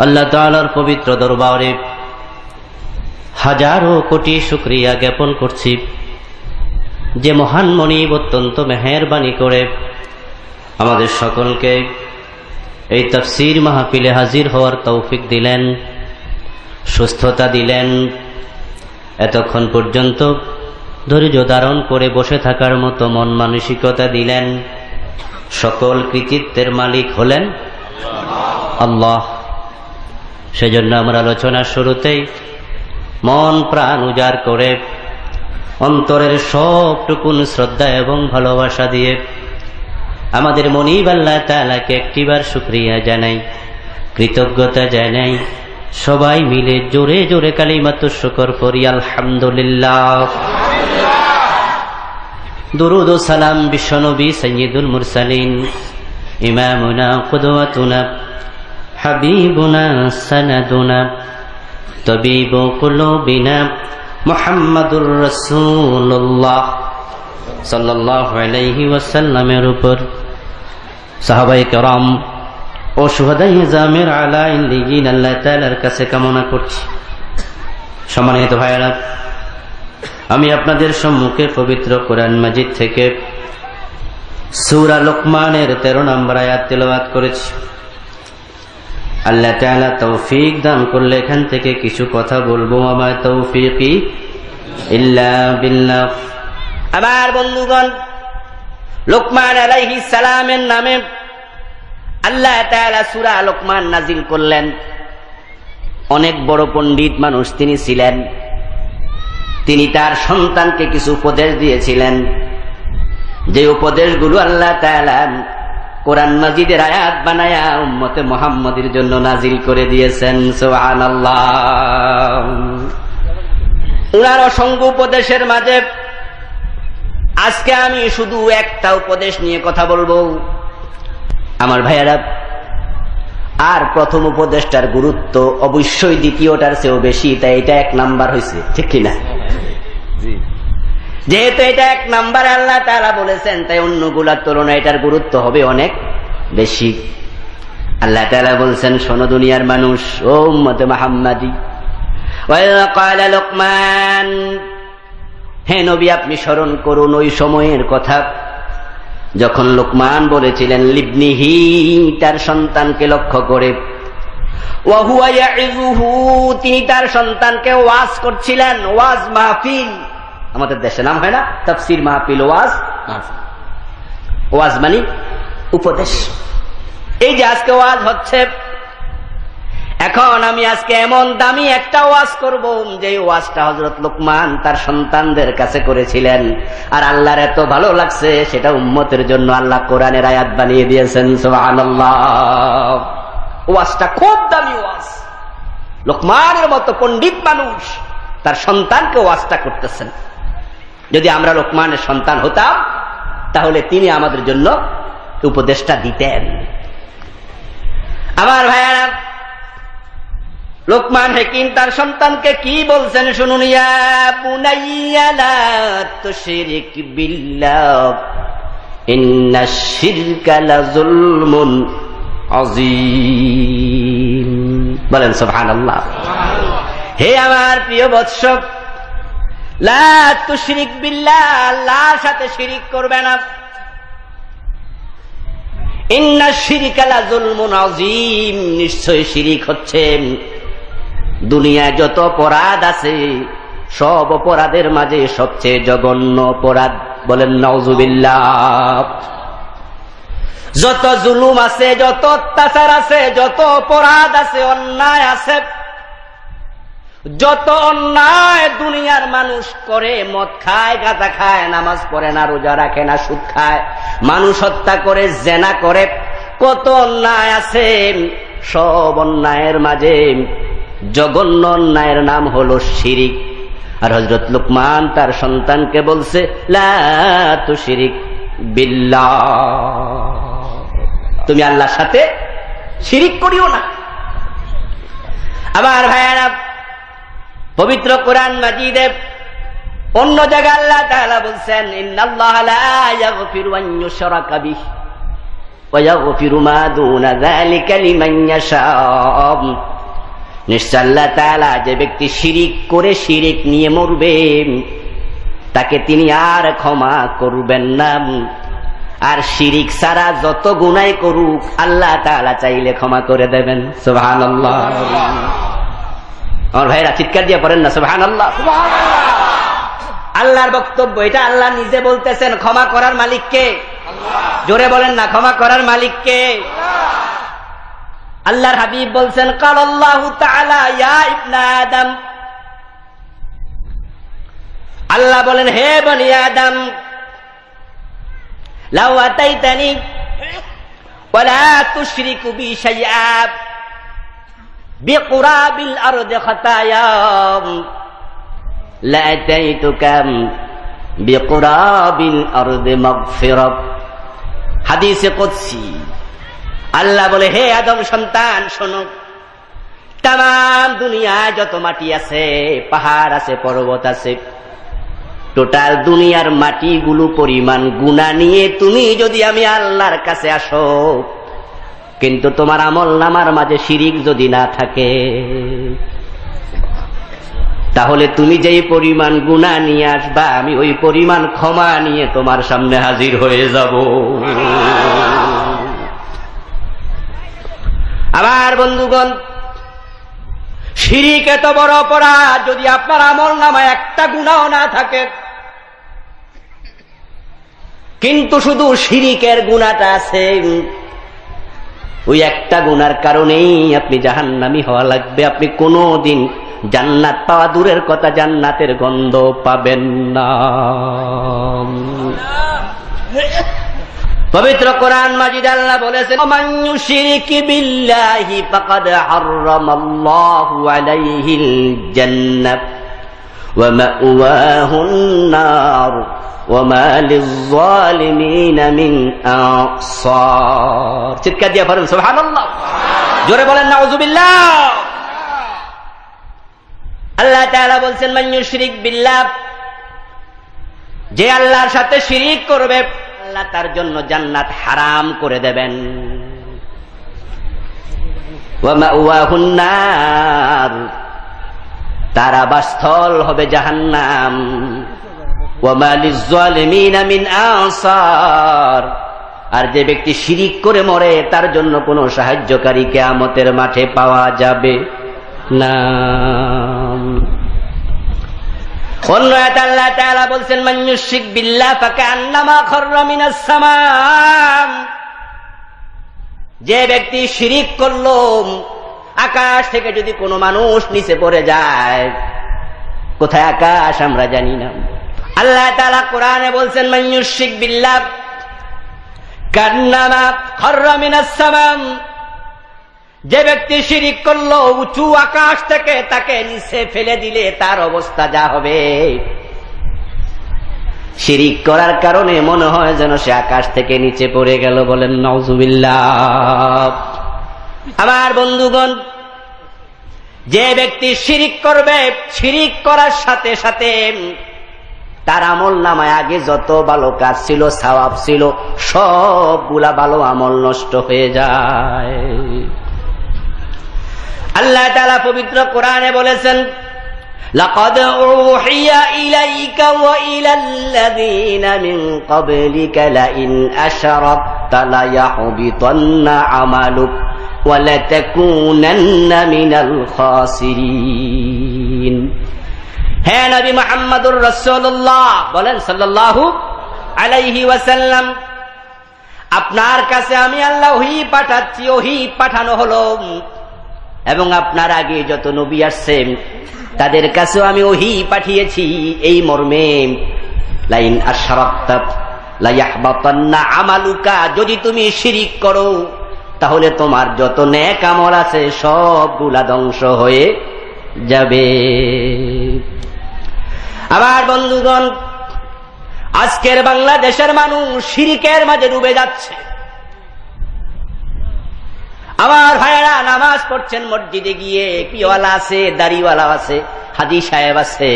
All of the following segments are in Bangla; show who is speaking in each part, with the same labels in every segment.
Speaker 1: আল্লাহ তাআলার পবিত্র দরবারে হাজারো কোটি শুকরিয়া জ্ঞাপন করছি যে মহান মনিব অত্যন্ত মেহেরবানি করে আমাদের সকলকে এই তাফসীর মাহফিলে হাজির হওয়ার তৌফিক দিলেন, সুস্থতা দিলেন, এতক্ষণ পর্যন্ত ধৈর্য ধারণ করে বসে থাকার মতো মন মানসিকতা দিলেন। সকল কৃতিত্বের মালিক হলেন আল্লাহ। সেজন্য আমরা আলোচনার শুরুতেই মন প্রাণ উজাড় করে অন্তরের সবটুকুন শ্রদ্ধা এবং ভালোবাসা দিয়ে আমাদের মনিব আল্লাহ তাআলাকে একটিবার শুকরিয়া জানাই, কৃতজ্ঞতা জানাই। সবাই মিলে জোরে জোরে কালিমাতুশ শুকর পড়ি আলহামদুলিল্লাহ। দুরুদ ও সালাম বিশ্বনবী সাইয়্যিদুল মুরসালিন ইমামুনা কুদওয়াতুনা হাবিবুনা সানাদুনা তাবিবু কুলুবিনা মুহাম্মাদুর রাসূলুল্লাহ সাল্লাল্লাহু আলাইহি ওয়াসাল্লামের উপর সাহাবায়ে কেরাম ও শুহাদায়ে জামির আলা ইল্লিয়িন আল্লাহ তাআলার কাছে কামনা করছি। সম্মানিত ভাইরা, আমি আপনাদের সম্মুখে পবিত্র কোরআন মাজিদ থেকে সূরা লোকমানের 13 নম্বর আয়াত তেলাওয়াত করেছি। আল্লাহ তাআলা তৌফিক দান করলে এখান থেকে কিছু কথা বলবো। আমার তৌফিকি ইল্লা বিল্লাহ। আমার বন্ধুগণ, লোকমান আলাইহিস সালামের নামে আল্লাহ তাআলা সূরা লোকমান নাজিল করলেন। অনেক বড় পণ্ডিত মানুষ তিনি ছিলেন। তিনি তার সন্তানকে কিছু উপদেশ দিয়েছিলেন, যে উপদেশগুলো আল্লাহ তাআলা কোরআন মাজিদের আয়াত বানায়া উম্মতে মুহাম্মাদের জন্য নাজিল করে দিয়েছেন। সুবহানাল্লাহ। উনার অসংখ্য উপদেশের মাঝে আজকে আমি শুধু একটা উপদেশ নিয়ে কথা বলবো। আমার ভাইয়েরা, আর প্রথম উপদেশটার গুরুত্ব অবশ্যই দ্বিতীয়টার চেয়েও বেশি, তাই এটা 1 নাম্বার হয়েছে, ঠিক কিনা? যেহেতু এটা 1 নাম্বার আল্লাহ তাআলা বলেছেন, তাই অন্যগুলার তুলনায় এটার গুরুত্ব হবে অনেক বেশি। আল্লাহ তাআলা বলছেন, শোনো দুনিয়ার মানুষ, ও উম্মতে মুহাম্মাদি, ওয়া ক্বালা লোকমান, হে নবী আপনি স্মরণ করুন ওই সময়ের কথা যখন লোকমান বলেছিলেন লিবনিহি, তার সন্তানকে লক্ষ্য করে, ওয়া হুয়া ইয়াইযুহু, তিনি তার সন্তানকে ওয়াজ করছিলেন। ওয়াজ মাহফিল আমাদের দেশে নাম হয় না, তাফসীর মাহফিল, ওয়াজ মাহফিল। ওয়াজ মানে উপদেশ। এই যে আজকে ওয়াজ হচ্ছে, এখন আমি আজকে এমন দামি একটা ওয়াজ করব যে ওয়াজটা হযরত লোকমান তার সন্তানদের কাছে করেছিলেন, আর আল্লাহর এত ভালো লাগছে সেটা উম্মতের জন্য আল্লাহ কোরআনের আয়াত বানিয়ে দিয়েছেন। সুবহানাল্লাহ। ওয়াজটা খুব দামি ওয়াজ। লোকমানের মতো পণ্ডিত মানুষ তার সন্তানকে ওয়াজটা করতেছেন। যদি আমরা লোকমানের সন্তান হতাম তাহলে তিনি আমাদের জন্য উপদেশটা দিতেন। আমার ভাইয়ারা, লোকমান হাকিম তার সন্তানকে কি বলছেন শুনুন। ইয়া বুনাইয়া লা তুশরিক বিল্লাহ ইন্নাশ শিরকা লাযুলমুন আযীম। বলেন সুবহানাল্লাহ। হে আমার প্রিয় বৎস, লা তুশরিক বিল্লাহ, আল্লাহর সাথে শিরিক করবে না। ইন্নাশ শিরকা লাযুলমুন আযীম, নিশ্চয় শিরিক হচ্ছে দুনিয়ায় যত অপরাধ আছে সব অপরাধের মাঝে সবচেয়ে জঘন্য অপরাধ। বলেন নাউযুবিল্লাহ। যত জুলুম আছে, যত অত্যাচার আছে, যত অপরাধ আছে, অন্যায় আছে, যত অন্যায় দুনিয়ার মানুষ করে, মদ খায়, গাঁজা খায়, নামাজ পড়ে না, রোজা রাখে না, সুদ খায়, মানুষ হত্যা করে, জেনা করে, কত অন্যায় আছে, সব অন্যায়ের মাঝে জঘন্য অন্যায়ের নাম হলো শিরিক। আর হযরত লোকমান তার সন্তানকে বলছে লা তুশরিক বিল্লাহ, তুমি আল্লাহর সাথে শিরিক করিও না। আমার ভাইয়ারা, পবিত্র কোরআন মাজিদে অন্য জায়গায় আল্লাহ তাআলা বলছেন ইন্নাল্লাহা লা ইয়াগফিরু আন ইউশরাকা বিহি ওয়ায়াগফিরু মা দুনা যালিকা লিমান ইয়াশা। নিশ্চয় আল্লাহ তাআলা যে ব্যক্তি শিরিক করে শিরিক নিয়ে মরবে তাকে তিনি আর ক্ষমা করবেন না। আর শিরিক ছাড়া যত গুনাহ করুক আল্লাহ তাআলা চাইলে ক্ষমা করে দেবেন। সুবহানাল্লাহ। আমার ভাইরা চিৎকার দিয়ে পড়েন না সুবহানাল্লাহ। আল্লাহর বক্তব্য এটা, আল্লাহ নিজে বলতেছেন ক্ষমা করার মালিক কে? জোরে বলেন না, ক্ষমা করার মালিক কে? আল্লাহর হাবিব বলছেন কালাল্লাহু তাআলা ইয়া ইবনা আদম, আল্লাহ বলেন হে বনি আদম, লাউ আতাইতানি ওয়ালা তুশরিকু বি শাইআ বিকুরাবিল আরদি খাতায়া লা আতাইতুকা বিকুরাবিল আরদি মাগফিরা। হাদিসে কুদসি আল্লাহ বলে হে আদম সন্তান শোনো, তাম দুনিয়ায় যত মাটি আছে, পাহাড় আছে, পর্বত আছে, টোটাল দুনিয়ার মাটিগুলো পরিমাণ গুনাহ নিয়ে তুমি যদি আমি আল্লাহর কাছে আসো, কিন্তু তোমার আমল নামার মাঝে শিরিক যদি না থাকে, তাহলে তুমি যেই পরিমাণ গুনাহ নিয়ে আসবা আমি ওই পরিমাণ ক্ষমা নিয়ে তোমার সামনে হাজির হয়ে যাব। আমার বন্ধুগণ, শিরিক এত বড় অপরাধ, যদি আপনার আমল নামায় একটা গুনাহ না থাকে, কিন্তু শুধু শিরিকের গুনাহটা আছে, ওই একটা গুনার কারণেই আপনি জাহান্নামী হওয়া লাগবে। আপনি কোনোদিন জান্নাত পাওয়া দূরের কথা, জান্নাতের গন্ধ পাবেন না। পবিত্র কোরআন মাজিদ আল্লাহ বলেছেন মান ইউশরিক বিল্লাহি ফাকাদ হারামাল্লাহু আলাইহিল জান্নাহ ওয়া মাওয়াহুন নার ওয়া মা লিয-যালিমিন মিন আনসার। চিৎকার দিয়ে বলেন সুবহানাল্লাহ, জোরে বলেন নাউযুবিল্লাহ। আল্লাহ তাআলা বলছেন মান ইউশরিক বিল্লাহ, যে আল্লাহর সাথে শিরিক করবে আল্লাহ তার জন্য জান্নাত হারাম করে দেবেন। ওয়া মাওয়াহুন নার, তার আবাসস্থল হবে জাহান্নাম। ওয়া মা লিয-যালিমিন মিন আনসার, আর যে ব্যক্তি শিরিক করে মরে তার জন্য কোনো সাহায্যকারী কিয়ামতের মাঠে পাওয়া যাবে না। অন্য আয়াতে আল্লাহ তাআলা বলছেন মান ইউশরিক বিল্লাহ ফাকান্নামা খাররা মিনাস সামা, যে ব্যক্তি শিরিক করলো, আকাশ থেকে যদি কোনো মানুষ নিচে পড়ে যায়, কোথায় আকাশ আমরা জানি না, আল্লাহ তাআলা কোরআনে বলছেন মান ইউশরিক বিল্লাহ কান্নামা খাররা মিনাস সামা, যে ব্যক্তি শিরিক করলো উঁচু আকাশ থেকে তাকে নিচে ফেলে দিলে তার অবস্থা যা হবে, শিরিক করার কারণে মনে হয় যেন সে আকাশ থেকে নিচে পড়ে গেল। বলেন নাউযুবিল্লাহ। আমার বন্ধুগণ, যে ব্যক্তি শিরিক করবে, শিরিক করার সাথে সাথে তার আমল নামায় আগে যত ভালো কাজ ছিল, সওয়াব ছিল, সবগুলা ভালো আমল নষ্ট হয়ে যায়। আল্লাহ তাআলা পবিত্র কোরআনে বলেছেন লাকাদ উহিয়া ইলাইকা ওয়া ইলাল্লাযীনা মিন ক্বাবলিকা লাইন আশরাকতা লায়াহবিতান্না আমালুক ওয়া লাতাকুনান্না মিনাল খাসিরিন। হে নবী মুহাম্মদুর রাসূলুল্লাহ বলেন সাল্লাল্লাহু আলাইহি ওয়াসাল্লাম, আপনার কাছে আমি আল্লাহ ওহী পাঠাচ্ছি, ওহী পাঠানো হলো, এবং আপনার আগে যত নবী আসছেন তাদের কাছেও আমি ওহী পাঠিয়েছি এই মর্মে লাইন আশরাকতা লায়াহবাতান্না আমালুকা, যদি তুমি শিরিক করো তাহলে তোমার যত নেক আমল আছে সবগুলা ধ্বংস হয়ে যাবে। আবার বন্ধুগণ, আজকের বাংলাদেশের মানুষ শিরিকের মাঝে ডুবে যাচ্ছে। আমার ভাইয়েরা নামাজ পড়ছেন মসজিদে গিয়ে, পিওয়ালা আছে, দাড়িওয়ালা আছে, হাজি সাহেব আছে,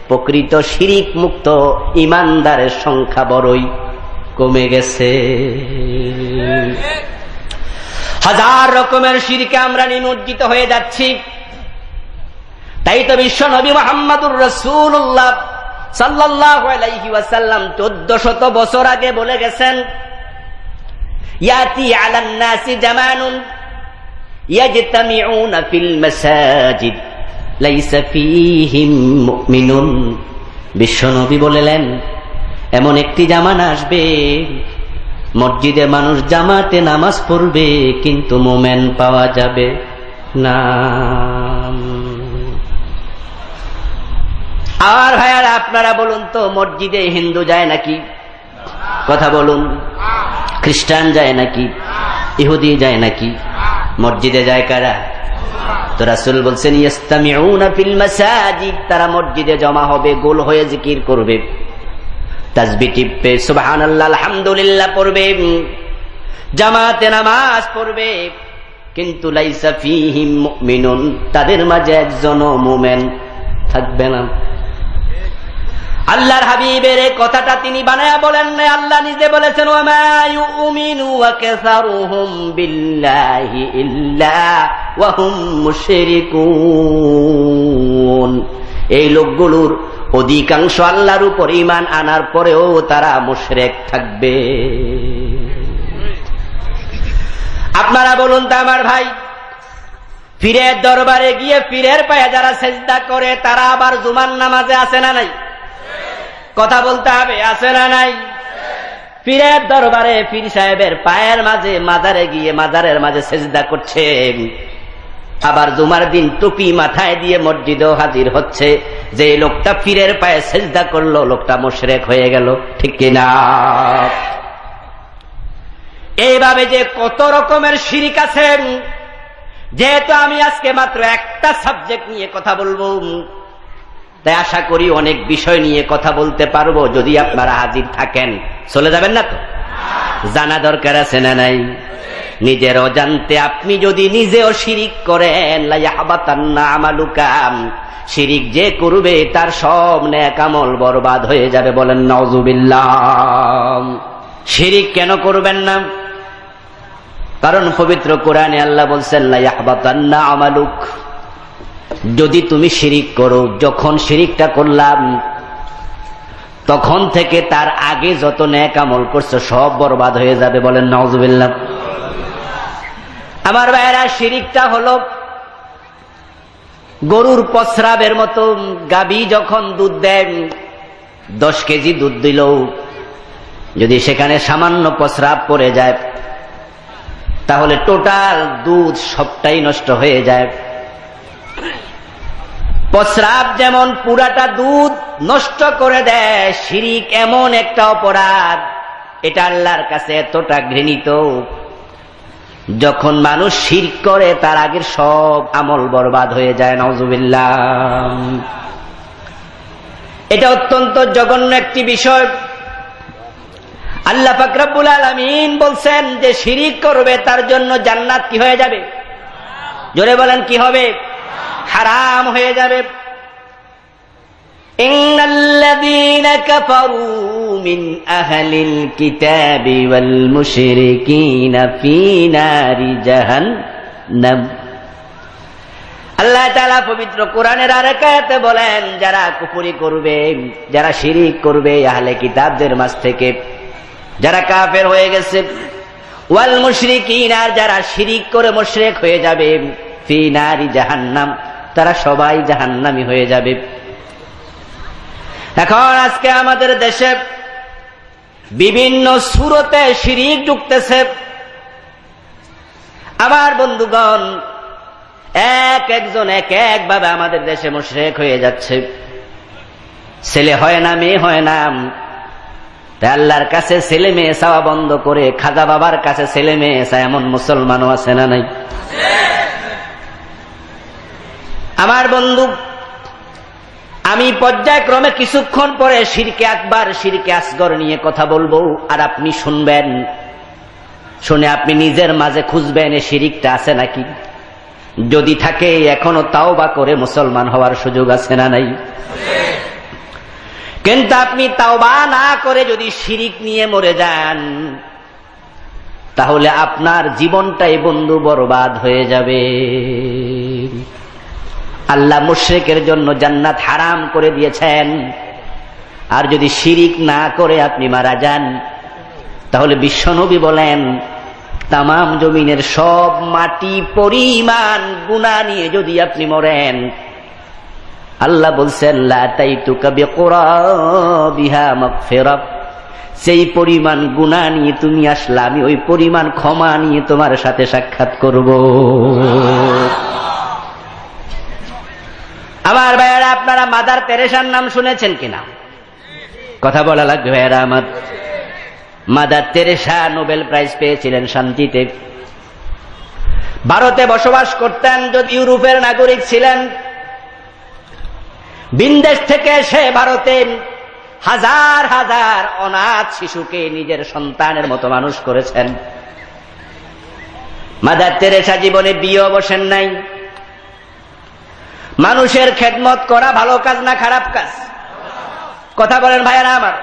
Speaker 1: প্রকৃত শিরিক মুক্ত ইমানদারের সংখ্যা বড়ই কমে গেছে। হাজার রকমের শিরকে আমরা নিমজ্জিত হয়ে যাচ্ছি। তাই তো বিশ্ব নবী মুহাম্মদুর রাসূলুল্লাহ সাল্লাল্লাহু আলাইহি ওয়াসাল্লাম 1400 বছর আগে বলে গেছেন, ইয়াতি আলান নাসি জামানুন ইয়াজতামিউনা ফিল মাসাজিদ লাইসা ফীহিম মুমিনুন। বিশ্ব নবী বললেন, এমন একটি জামানা আসবে, মসজিদে মানুষ জামাতে নামাজ পড়বে কিন্তু মোমেন পাওয়া যাবে না। আর ভাইয়ারা, আপনারা বলুন তো, মসজিদে হিন্দু যায় নাকি? কথা বলুন। খ্রিস্টান যায় নাকি? ইহুদি যায় নাকি? মসজিদে যায় কারা? তো রাসূল বলছেন, ইস্তামিউনা ফিল মাসাজিদ, তারা মসজিদে জমা হবে, গোল হয়ে জিকির করবে, তাসবিহ টিপবে, সুবহানাল্লাহ আলহামদুলিল্লাহ পড়বে, জামাতে নামাজ পড়বে, কিন্তু লাইসা ফীহিম মুমিনুন, তাদের মাঝে একজনও মুমিন থাকবে না। আল্লাহর হাবিবের এই কথাটা তিনি বানায়া বলেন না, আল্লাহ নিজে বলেছেন, ওয়া মা ইউমিনু আকসারুহুম বিল্লাহি ইল্লা ওয়া হুম মুশরিকুন। এই লোকগুলোর অধিকাংশ আল্লাহর উপর ঈমান আনার পরেও তারা মুশরিক থাকবে। আপনারা বলুন তো আমার ভাই, পীরের দরবারে গিয়ে পীরের পায়ে যারা সেজদা করে তারা আবার জুমার নামাজে আছে না নাই? কথা বলতে হবে, আছে না নাই? পীরের দরবারে পীর সাহেবের পায়ের মাঝে মাজারে গিয়ে মাজারের মাঝে সেজদা করছে, আবার জুমার দিন টুপি মাথায় দিয়ে মসজিদেও হাজির হচ্ছে। যে লোকটা পীরের পায়ে সেজদা করলো, লোকটা মুশরিক হয়ে গেল, ঠিক কিনা? এইভাবে যে কত রকমের শিরক আছে, যেহেতু আমি আজকে মাত্র একটা সাবজেক্ট নিয়ে কথা বলবো, তাই আশা করি অনেক বিষয় নিয়ে কথা বলতে পারবো। যদি আপনারা হাজির থাকেন, চলে যাবেন না তো? জানা দরকার আছে না নাই? নিজের অজান্তে আপনি যদি নিজেও শিরিক করেন, লা ইয়াহবাতান্না আমালুকা, শিরিক যে করবে তার সব নেক আমল বরবাদ হয়ে যাবে। বলেন নাউযুবিল্লাহ। শিরিক কেন করবেন না? কারণ পবিত্র কোরআনে আল্লাহ বলছেন, লা ইয়াহবাতান্না আমালুক, যদি তুমি শিরিক করো, যখন শিরিকটা করলাম তখন থেকে তার আগে যত নেক আমল করছো সব বরবাদ হয়ে যাবে। বলেন নাউযুবিল্লাহ। আমার ভাইয়েরা, শিরিকটা হলো গরুর প্রস্রাবের মতো। গাভী যখন দুধ দেয়, 10 কেজি দুধ দিল, যদি সেখানে সামান্য প্রস্রাব পড়ে যায় তাহলে টোটাল দুধ সবটাই নষ্ট হয়ে যায়। প্রস্রাব যেমন পুরাটা দুধ নষ্ট করে দেয়, শিরিক এমন একটা অপরাধ, এটা আল্লাহর কাছে এতটা ঘৃণিত, যখন মানুষ শিরক করে তার আগের সব আমল বরবাদ হয়ে যায়। নাউযুবিল্লাহ। এটা অত্যন্ত জঘন্য একটি বিষয়। আল্লাহ পাক রব্বুল আলামিন বলছেন যে শিরিক করবে তার জন্য জান্নাত কি হয়ে যাবে? জোরে বলেন, কি হবে? হারাম হয়ে যাবে। ইন্নাল্লাযীনা কাফারু মিন আহলিল কিতাবি ওয়াল মুশরিকিনা ফী নারি জাহান্নাম। আল্লাহ তাআলা পবিত্র কোরআনের আরেক আয়াতে বলেন, যারা কুফরি করবে, যারা শিরিক করবে আহলে কিতাবদের মাঝ থেকে, যারা কাফের হয়ে গেছে, ওয়াল মুশরিকিন, আর যারা শিরিক করে মুশরিক হয়ে যাবে, ফী নারি জাহান্নাম, তারা সবাই জাহান্নামী হয়ে যাবে। এখন আজকে আমাদের দেশে বিভিন্ন সূরতে শিরিক ঢুকতেছে। আমার বন্ধুগণ, একজন এক ভাবে আমাদের দেশে মুশরিক হয়ে যাচ্ছে। ছেলে হয় না, মেয়ে হয় না, তাই আল্লাহর কাছে ছেলে মেয়ে চাওয়া বন্ধ করে খাজা বাবার কাছে ছেলে মেয়ে চায়, এমন মুসলমানও আছে না নাই? আমার বন্ধু, আমি পর্যায়ক্রমে কিছুক্ষণ পরে শিরকে আকবার, শিরকে আসগর নিয়ে কথা বলবো, আর আপনি শুনবেন। শুনে আপনি নিজের মাঝে খুঁজবেন এই শিরিকটা আছে নাকি। যদি থাকে, এখনো তাওবা করে মুসলমান হওয়ার সুযোগ আছে না নাই? কিন্তু আপনি তাওবা না করে যদি শিরিক নিয়ে মরে যান, তাহলে আপনার জীবনটাই বন্ধু বরবাদ হয়ে যাবে। আল্লাহ মুশরিকের জন্য জান্নাত হারাম করে দিয়েছেন। আর যদি শিরিক না করে আপনি মারা যান, তাহলে বিশ্বনবী বলেন তামাম জমিনের সব মাটি পরিমাণ গুনাহ নিয়ে যদি আপনি মরেন, আল্লাহ বলছেন লা তাইতুকা বিকুরাবিহা মাগফিরা, সেই পরিমাণ গুনাহ নিয়ে তুমি আসলে আমি ওই পরিমাণ ক্ষমা নিয়ে তোমার সাথে সাক্ষাৎ করব। আমার ভাইয়েরা, আপনারা মাদার তেরেসার নাম শুনেছেন কিনা? কথা বলা লাগবে ভাইয়েরা আমার। মাদার তেরেসা নোবেল প্রাইজ পেয়েছিলেন শান্তিতে। ভারতে বসবাস করতেন, যদি ইউরোপের নাগরিক ছিলেন। বিদেশ থেকে এসে ভারতে হাজার হাজার অনাথ শিশুকে নিজের সন্তানের মতো মানুষ করেছেন। মাদার তেরেসা জীবনে বিয়ে বসেন নাই। মানুষের খেদমত করা ভালো কাজ না খারাপ কাজ? কথা বলেন ভাইয়েরা আমার।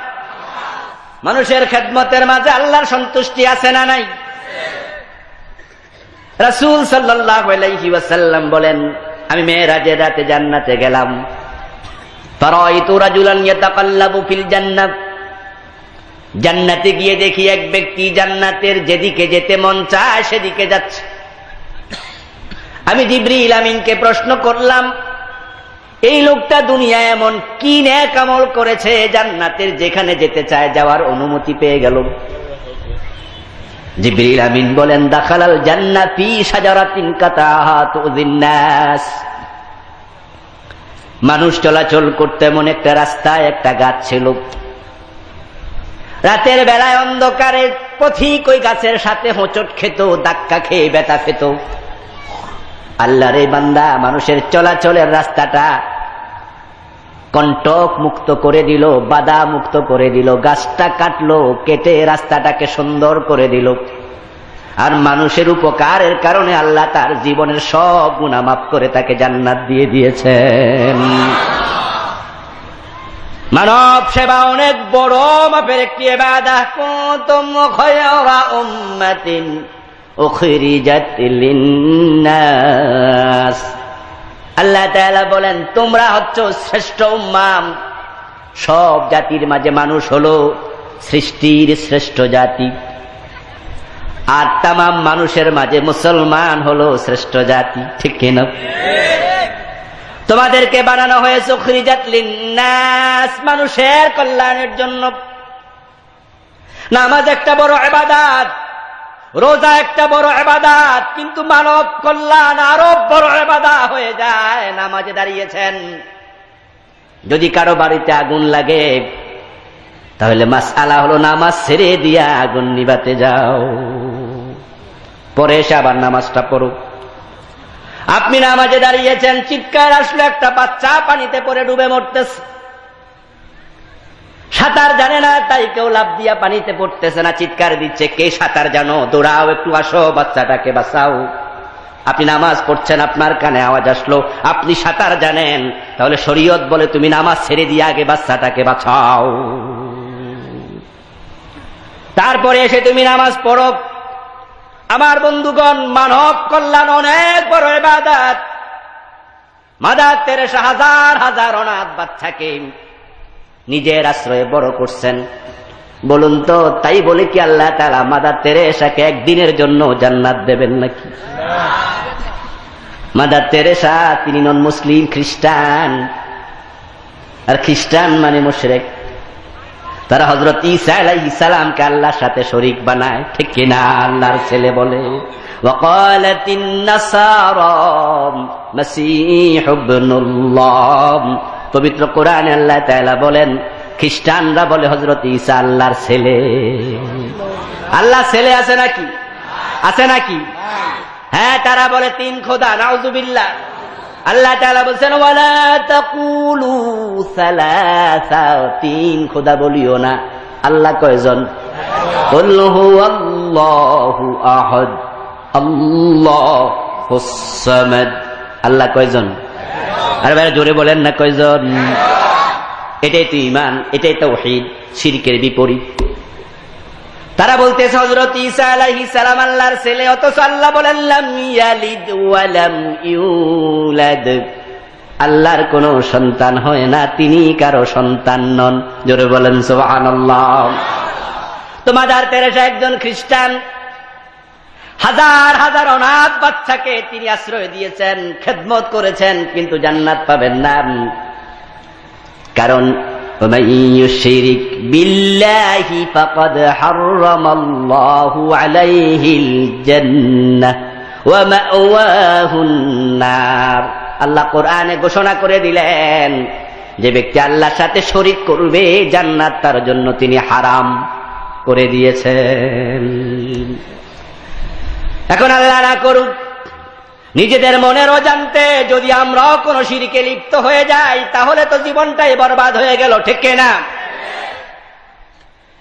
Speaker 1: মানুষের খেদমতের মাঝে আল্লাহর সন্তুষ্টি আছে না নাই? রাসূল সাল্লাল্লাহু আলাইহি ওয়াসাল্লাম বলেন, আমি মেরাজের রাতে জান্নাতে গেলাম। ফারাইতু রাজুলান ইয়াতাকাল্লাবু ফিল জান্নাত, জান্নাতে গিয়ে দেখি এক ব্যক্তি জান্নাতের যেদিকে যেতে মন চায় সেদিকে যাচ্ছে। আমি জিবরিল আমিনকে প্রশ্ন করলাম, এই লোকটা দুনিয়ায় এমন কি নেক আমল করেছে জান্নাতের যেখানে যেতে চায় যাওয়ার অনুমতি পেয়ে গেল? জিবরিল আমিন বলেন, দাখালাল জান্নাত ফি শাজারাতিন কাতাহা তুযিন নাস, মানুষ চলাচল করতে এমন একটা রাস্তায় একটা গাছ ছিল। রাতের বেলায় অন্ধকারে পথিক ওই গাছের সাথে হোঁচট খেত, ধাক্কা খেয়ে ব্যথা খেত। আল্লাহর এই বান্দা মানুষের চলাচলের রাস্তাটা কণ্টক মুক্ত করে দিল, বাধা মুক্ত করে দিল, গাছটা কাটলো, কেটে রাস্তাটাকে সুন্দর করে দিল। আর মানুষের উপকারের কারণে আল্লাহ তার জীবনের সব গুনাহ মাফ করে তাকে জান্নাত দিয়ে দিয়েছেন। মানব সেবা অনেক বড় মাপের একটি ইবাদত। কুনতুম খায়রা উম্মাতিন উখরিজাত লিন-নাস, আল্লাহ তাআলা বলেন তোমরা হচ্ছ শ্রেষ্ঠ উম্মাহ। সব জাতির মাঝে মানুষ হলো সৃষ্টির শ্রেষ্ঠ জাতি, আর তামাম মানুষের মাঝে মুসলমান হলো শ্রেষ্ঠ জাতি। ঠিক কিনা? তোমাদেরকে বানানো হয়েছে উখরিজাত লিন-নাস, মানুষের কল্যাণের জন্য। নামাজ একটা বড় ইবাদত, রোজা একটা বড় ইবাদত, কিন্তু মানব কল্যাণ আরো বড় ইবাদত হয়ে যায়। নামাজে দাঁড়িয়েছেন, যদি কারো বাড়িতে আগুন লাগে তাহলে মাসআলা হলো নামাজ ছেড়ে দিয়া আগুন নিভাতে যাও, পরে এসে আবার নামাজটা পড়ো। আপনি নামাজে দাঁড়িয়েছেন, চিৎকার আসলো, একটা বাচ্চা পানিতে পড়ে ডুবে মরতেছে। সাঁতার জানে না তাই কেউ লাফ দিয়া পানিতে পড়তেছে না, চিৎকার দিচ্ছে, কে সাঁতার জানো, দৌড়াও, একটু আসো, বাচ্চাটাকে বাঁচাও। আপনি নামাজ পড়ছেন, আপনার কানে আওয়াজ আসলো, আপনি সাঁতার জানেন, তাহলে শরীয়ত বলে তুমি নামাজ ছেড়ে দিয়ে আগে বাচ্চাটাকে বাঁচাও, তারপরে এসে তুমি নামাজ পড়ো। আমার বন্ধুগণ, মানব কল্যাণ অনেক বড় ইবাদত। মাদার তেরেসা হাজার হাজার অনাথ বাচ্চাকে নিজের আশ্রয়ে বড় করছেন। বলুন তো, তাই বলে কি আল্লাহ তাআলা মাদার তেরেসাকে একদিনের জন্য জান্নাত দেবেন নাকি? মাদার তেরেসা তিনি নন মুসলিম, খ্রিস্টান, আর খ্রিস্টান মানে মুশরিক। তারা হযরত ঈসা আলাইহিস সালামকে আল্লাহর সাথে শরীক বানায়। ঠিক কিনা? আল্লাহর ছেলে বলে। ওয়াকালাতিন নাসারা মাসীহ ইবনুল্লাহ, পবিত্র কোরআনে আল্লাহ তাআলা বলেন, খ্রিস্টানরা বলে হযরত ঈসা আল্লাহর ছেলে। আল্লাহ ছেলে আছে নাকি? আছে নাকি? হ্যাঁ, তারা বলে তিন খোদা, নাউযুবিল্লাহ। আল্লাহ তাআলা বলেন, ওয়ালা তাকুলু সালাসা, তিন খোদা বলিও না। আল্লাহ কয়জন? কুল হুয়াল্লাহু আহাদ আল্লাহুস সামাদ। আল্লাহ কয়জন? আরে ভাই জোরে বলেন না, কয়জন? এটাই তো ঈমান, এটাই তাওহীদ, শিরকের বিপরীত। তারা বলতেছে হযরত ঈসা আলাইহিস সালাম আল্লাহর ছেলে, অথচ আল্লাহ বলেন লাম ইয়ালিদ ওয়া লাম ইউলাদ, আল্লাহর কোনো সন্তান হয় না, তিনি কারো সন্তান নন। জোরে বলেন সুবহানাল্লাহ। তো মাদার তেরেসা একজন খ্রিস্টান, হাজার হাজার অনাথ বাচ্চাকে তিনি আশ্রয় দিয়েছেন, খেদমত করেছেন, কিন্তু জান্নাত পাবেন না। কারণ وَمَن يُشْرِكْ بِاللَّهِ فَقَدْ حَرَّمَ اللَّهُ عَلَيْهِ الْجَنَّةَ وَمَأْوَاهُ النَّارُ। আল্লাহ কোরআনে ঘোষণা করে দিলেন, যে ব্যক্তি আল্লাহর সাথে শরীক করবে জান্নাত তার জন্য তিনি হারাম করে দিয়েছেন। এখন আল্লাহ না করুক, নিজেদের মনের অজান্তে যদি আমরাও কোনো শিরকে লিপ্ত হয়ে যাই, তাহলে তো জীবনটাই বরবাদ হয়ে গেল, ঠিক না?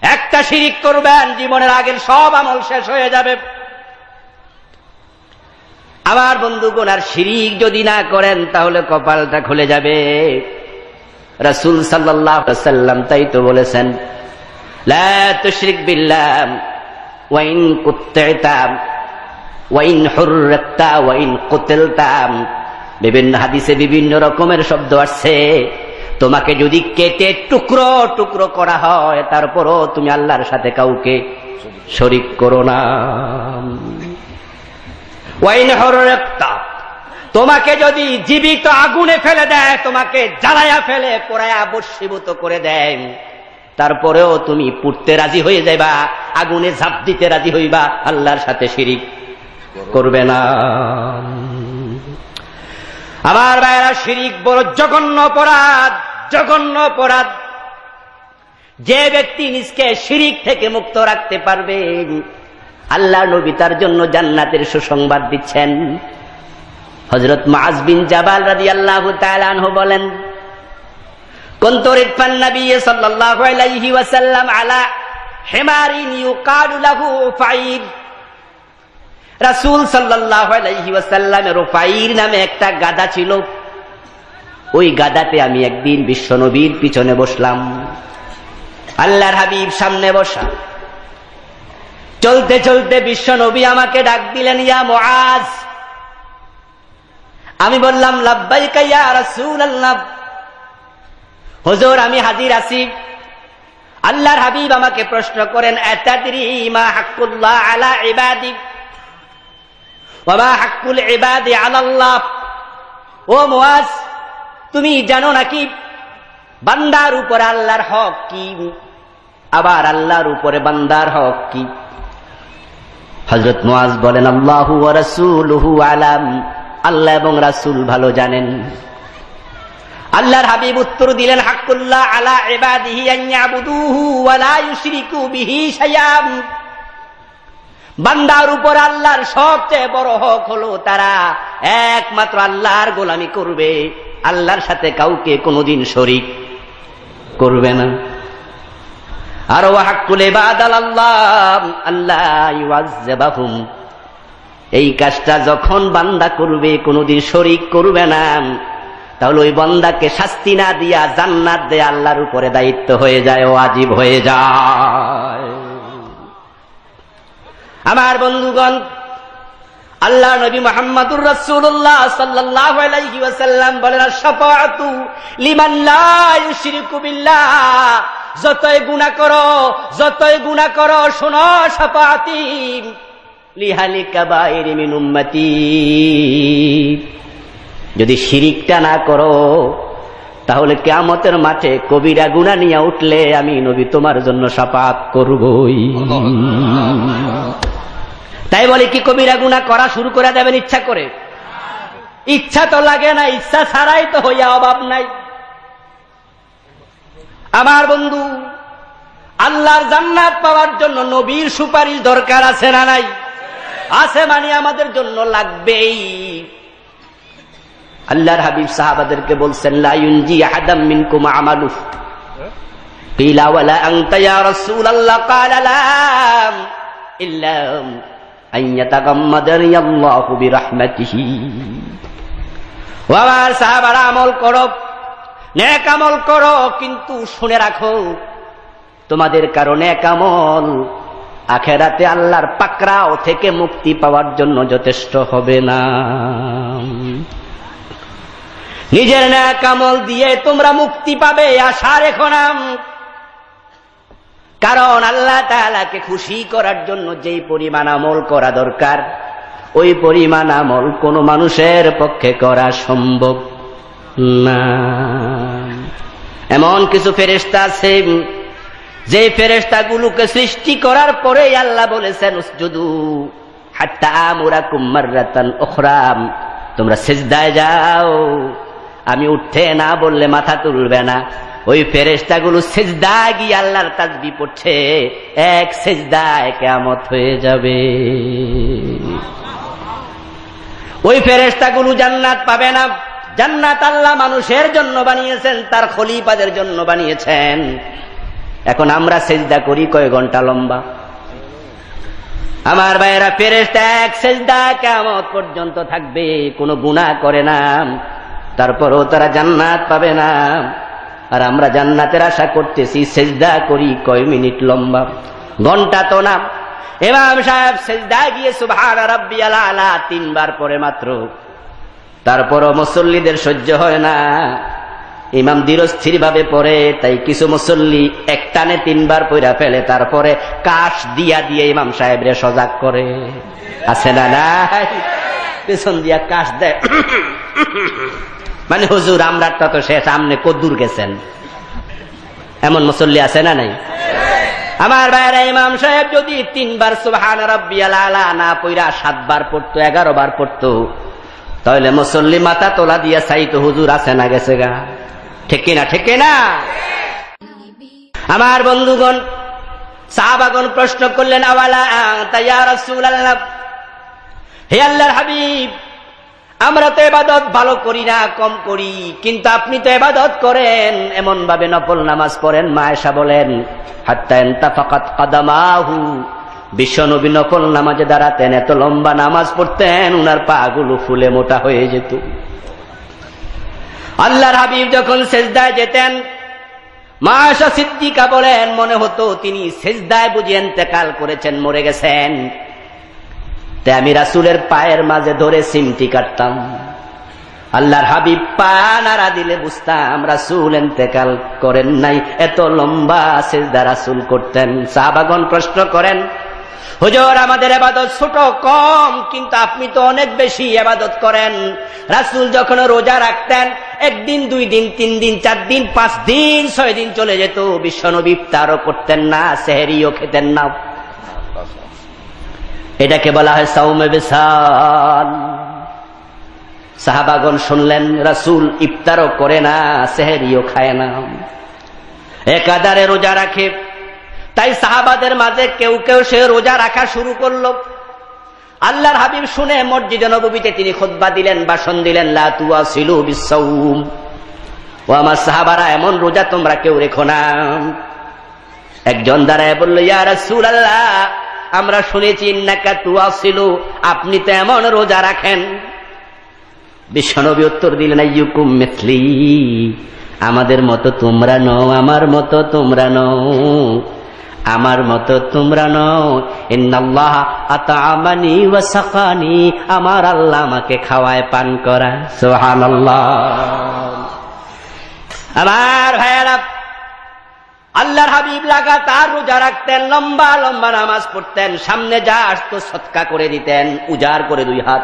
Speaker 1: একটা শিরিক করবেন, জীবনের আগের সব আমল শেষ হয়ে যাবে। আমার বন্ধুগণ, আর শিরিক যদি না করেন তাহলে কপালটা খুলে যাবে। রাসূল সাল্লাল্লাহু আলাইহি ওয়াসাল্লাম তাই তো বলেছেন, লা তুশরিক বিল্লাহ ওয়া ইন কুত্তিতা ওয়াইন হুররাতা ওয়াইন কুতিলতা। বিভিন্ন হাদিসে বিভিন্ন রকমের শব্দ আসছে, তোমাকে যদি কেটে টুকরো টুকরো করা হয় তারপরও তুমি আল্লাহর সাথে কাউকে শরীক করো না। ওয়াইন হুররাতা, তোমাকে যদি জীবিত আগুনে ফেলে দেয়, তোমাকে জ্বালায়া ফেলে পোড়ায়া বশীভূত করে দেয়, তারপরেও তুমি পুড়তে রাজি হয়ে যাইবা, আগুনে ঝাঁপ দিতে রাজি হইবা, আল্লাহর সাথে শিরিক করবে না। আমার ভাইরা, শিরিক বড় জঘন্য অপরাধ, জঘন্য অপরাধ। যে ব্যক্তি নিজকে শিরিক থেকে মুক্ত রাখতে পারবে, আল্লাহ নবী তার জন্য জান্নাতের সুসংবাদ দিচ্ছেন। হযরত মুআজ বিন জাবাল রাদিয়াল্লাহু তাআলা আনহু বলেন, কুনতু রিদফান নবী সাল্লাল্লাহু আলাইহি ওয়াসাল্লাম আলা হিমারিন ইউকালু লাহু ফাইর। রাসূল সাল্লাল্লাহু আলাইহি ওয়াসাল্লামের রুফাইর নামে একটা গাধা ছিল। ওই গাধাতে আমি একদিন বিশ্বনবীর পিছনে বসলাম, আল্লাহর হাবিব সামনে বসা। চলতে চলতে বিশ্বনবী আমাকে ডাক দিলেন, ইয়া মুআজ। আমি বললাম, লাব্বাইকা ইয়া রাসূলুল্লাহ। হুজুর, আমি হাজির আছি। আল্লাহর হাবিব আমাকে প্রশ্ন করেন, আতাদরি মা হাক্কুল্লাহ আলা ইবাদি ওয়া মা হাক্কুল ইবাদি আলা আল্লাহ। ও মুআজ, তুমি জানো নাকি বান্দার উপরে আল্লাহর হক কি, আবার আল্লাহর উপরে বান্দার হক কি? হযরত মুআজ বলেন, আল্লাহু ওয়া রাসূলুহু আলাম। আল্লাহ এবং রাসূল ভালো জানেন। আল্লাহর হাবিব উত্তর দিলেন, হাক্কুল্লাহ আলা ইবাদিহি আন ইয়াবুদুহু ওয়া লা ইউশরিকু বিহি শাইআন। বান্দার উপর আল্লাহর সবচেয়ে বড় হক হলো তারা একমাত্র আল্লাহর গোলামি করবে, আল্লাহর সাথে কাউকে কোনোদিন শরীক করবে না। আর ওয়া হাক্কুল ইবাদ আলাল্লাহ আল্লাহ ইউআযযিবাহুম। এই কাজটা যখন বান্দা করবে, কোনোদিন শরীক করবে না, তাহলে ওই বান্দাকে শাস্তি না দিয়া জান্নাত দেয়া আল্লাহর উপরে দায়িত্ব হয়ে যায়, ওয়াজিব হয়ে যায়। আমার বন্ধুগণ, আল্লাহ নবী মুহাম্মদুর রাসূলুল্লাহ সাল্লাল্লাহু আলাইহি ওয়াসাল্লাম বলেন, আশ-শাফাআতু লিমান লা ইউশরিকু বিল্লাহ। যতই গুনাহ করো শোনো, শাফাআতি লিহালি কাবাইরি মিন উম্মতি। যদি শিরিকটা না করো, তাহলে কিয়ামতের মাঠে কবিরা গুনাহ নিয়ে উঠলে আমি নবী তোমার জন্য শাফাআত করবই। তাই বলে কি কবিরা গুনাহ করা শুরু করে দেবেন ইচ্ছা করে? ইচ্ছা তো লাগে না, ইচ্ছা ছাড়াই তো হইয়া অভাব নাই। আমার বন্ধু, আল্লাহর জান্নাত পাওয়ার জন্য নবীর সুপারিশ দরকার আছে না নাই? আছে, মানে আমাদের জন্য লাগবেই। আল্লাহর হাবিব সাহাবাদেরকে বলছেন, লা ইউনজি আহাদাম মিনকুম আমালু। কিলা ওয়ালা আনতা ইয়া রাসূলুল্লাহ, ক্বালা লা ইল্লা আন ইয়াতাগাম্মাদানি আল্লাহু বিরহমাতিহি। ও আমার সাহাবারা, আমল করো, নেক আমল করো, কিন্তু শুনে রাখো, তোমাদের কারণে এক আমল আখেরাতে আল্লাহর পাকড়াও থেকে মুক্তি পাওয়ার জন্য যথেষ্ট হবে না। নিজের নেক আমল দিয়ে তোমরা মুক্তি পাবে আশা রেখো না। কারণ আল্লাহ তাআলাকে খুশি করার জন্য যেই পরিমাণ আমল করা দরকার, ওই পরিমাণ আমল কোন মানুষের পক্ষে করা সম্ভব না। এমন কিছু ফেরেশতা আছে, যে ফেরেশতাগুলোকে সৃষ্টি করার পরে আল্লাহ বলেছেন উসজুদু হাত্তা আমুরাকুম মাররাতান উখরা, তোমরা সিজদায় যাও, আমি উঠতে না বললে মাথা তুলবে না। ওই ফেরেশতাগুলো সিজদায় গিয়ে আল্লাহর তাসবিহ পড়ছে, এক সিজদায় কিয়ামত হয়ে যাবে। ওই ফেরেশতাগুলো জান্নাত পাবে না। জান্নাত আল্লাহ মানুষের জন্য বানিয়েছেন, তার খলিফাদের জন্য বানিয়েছেন। এখন আমরা সিজদা করি কয় ঘন্টা লম্বা? আমার ভাইয়েরা, ফেরেশতা এক সিজদা কিয়ামত পর্যন্ত থাকবে, কোনো গুনাহ করে না, তারপরও তারা জান্নাত পাবে না। আর আমরা জান্নাতের আশা করতেছি, সিজদা করি কয় মিনিট লম্বা, ঘন্টা তো না। ইমাম সাহেব সিজদায় গিয়ে সুবহান রাব্বিয়াল আলা 3 বার পরে মাত্র, তারপরও মুসল্লিদের সহ্য হয় না। ইমাম ধীরস্থির ভাবে পড়ে, তাই কিছু মুসল্লি একটানে 3 বার পড়া ফেলে, তারপরে কাশ দিয়া দিয়ে ইমাম সাহেবরে সজাগ করে। আছে না নাই? পেছন দিয়া কাশ দেয়, মানে হুজুর আমরা তো শেষ, আমনে কদ্দুর গেছেন। এমন মুসল্লি আছে না নাই? আমার ভাইরা, ইমাম সাহেব যদি 3 বার সুবহান রাব্বিয়াল আলা না পড়া 7 বার পড়তো, 11 বার পড়তো, তাহলে মুসল্লি মাথা তোলা দিয়া চাইতো হুজুর আছে না গেছে গা। ঠিক কিনা? ঠিক কিনা? আমার বন্ধুগণ, সাহাবাগণ প্রশ্ন করলেন, আওয়ালা আনতা ইয়া রাসূলুল্লাহ, হে আল্লাহর হাবিব, আমরা তো ইবাদত ভালো করি না, কম করি, কিন্তু আপনি তো ইবাদত করেন, এমন ভাবে নফল নামাজ পড়েন। মা আয়েশা বলেন, হাত্তা ইনতাফাকাত কাদামাহু, বিশ্বনবী নফল নামাজে দাঁড়াতেন, এত লম্বা নামাজ পড়তেন, উনার পা গুলো ফুলে মোটা হয়ে যেত। আল্লাহর হাবিব যখন সেজদায় যেতেন, মা আয়েশা সিদ্দিকা বলেন, মনে হতো তিনি সেজদায় বুঝি ইন্তেকাল করেছেন, মরে গেছেন। তাই আমি রাসূলের পায়ের মাঝে ধরে সিমটি কাটতাম। আল্লাহর হাবিব পা নাড়া দিলে বুঝতাম রাসূল ইন্তেকাল করেন নাই, এত লম্বা সিজদা রাসূল করতেন। সাহাবাগণ প্রশ্ন করেন, হুজুর আমাদের ইবাদত ছোট কম, কিন্তু আপনি তো অনেক বেশি ইবাদত করেন। রাসূল যখন রোজা রাখতেন, 1 দিন 2 দিন 3 দিন 4 দিন 5 দিন 6 দিন চলে যেত, বিশ্বনবী ইফতারও করতেন না, সেহরিও খেতেন না। এটাকে বলা হয় সাওমে বিসাল। সাহাবাগণ শুনলেন রাসূল ইফতারও করে না, সেহরিও খায় না, একাধারে রোজা রাখে। তাই সাহাবাদের মাঝে কেউ কেউ সে রোজা রাখা শুরু করলো। আল্লাহর হাবিব শুনে মসজিদে নববীতে তিনি খুতবা দিলেন, ভাষণ দিলেন, লা তুয়াসিলু বিসাওম, ও আমার সাহাবারা, এমন রোজা তোমরা কেউ রেখো না। একজন দাঁড়ায় বলল, ইয়া রাসূলুল্লাহ, আমরা শুনেছি ইন্নাকা তুয়াসিলু, আপনি তো এমন রোজা রাখেন। বিশ্বনবী উত্তর দিলেন, আইয়ুকুম মিসলি, আমাদের মতো তোমরা নও, আমার মতো তোমরা নও, আমার মতো তোমরা নও। ইন্নাল্লাহ আতআমানি ওয়া সাকানি, আমার আল্লাহ আমাকে খাওয়ায় পান করা। সুবহানাল্লাহ। আমার ভাইয়েরা, আল্লাহর হাবিব লাগাতার রোজা রাখতেন, লম্বা লম্বা নামাজ পড়তেন, সামনে যা আসতো সদকা করে দিতেন, উজাড় করে 2 হাত।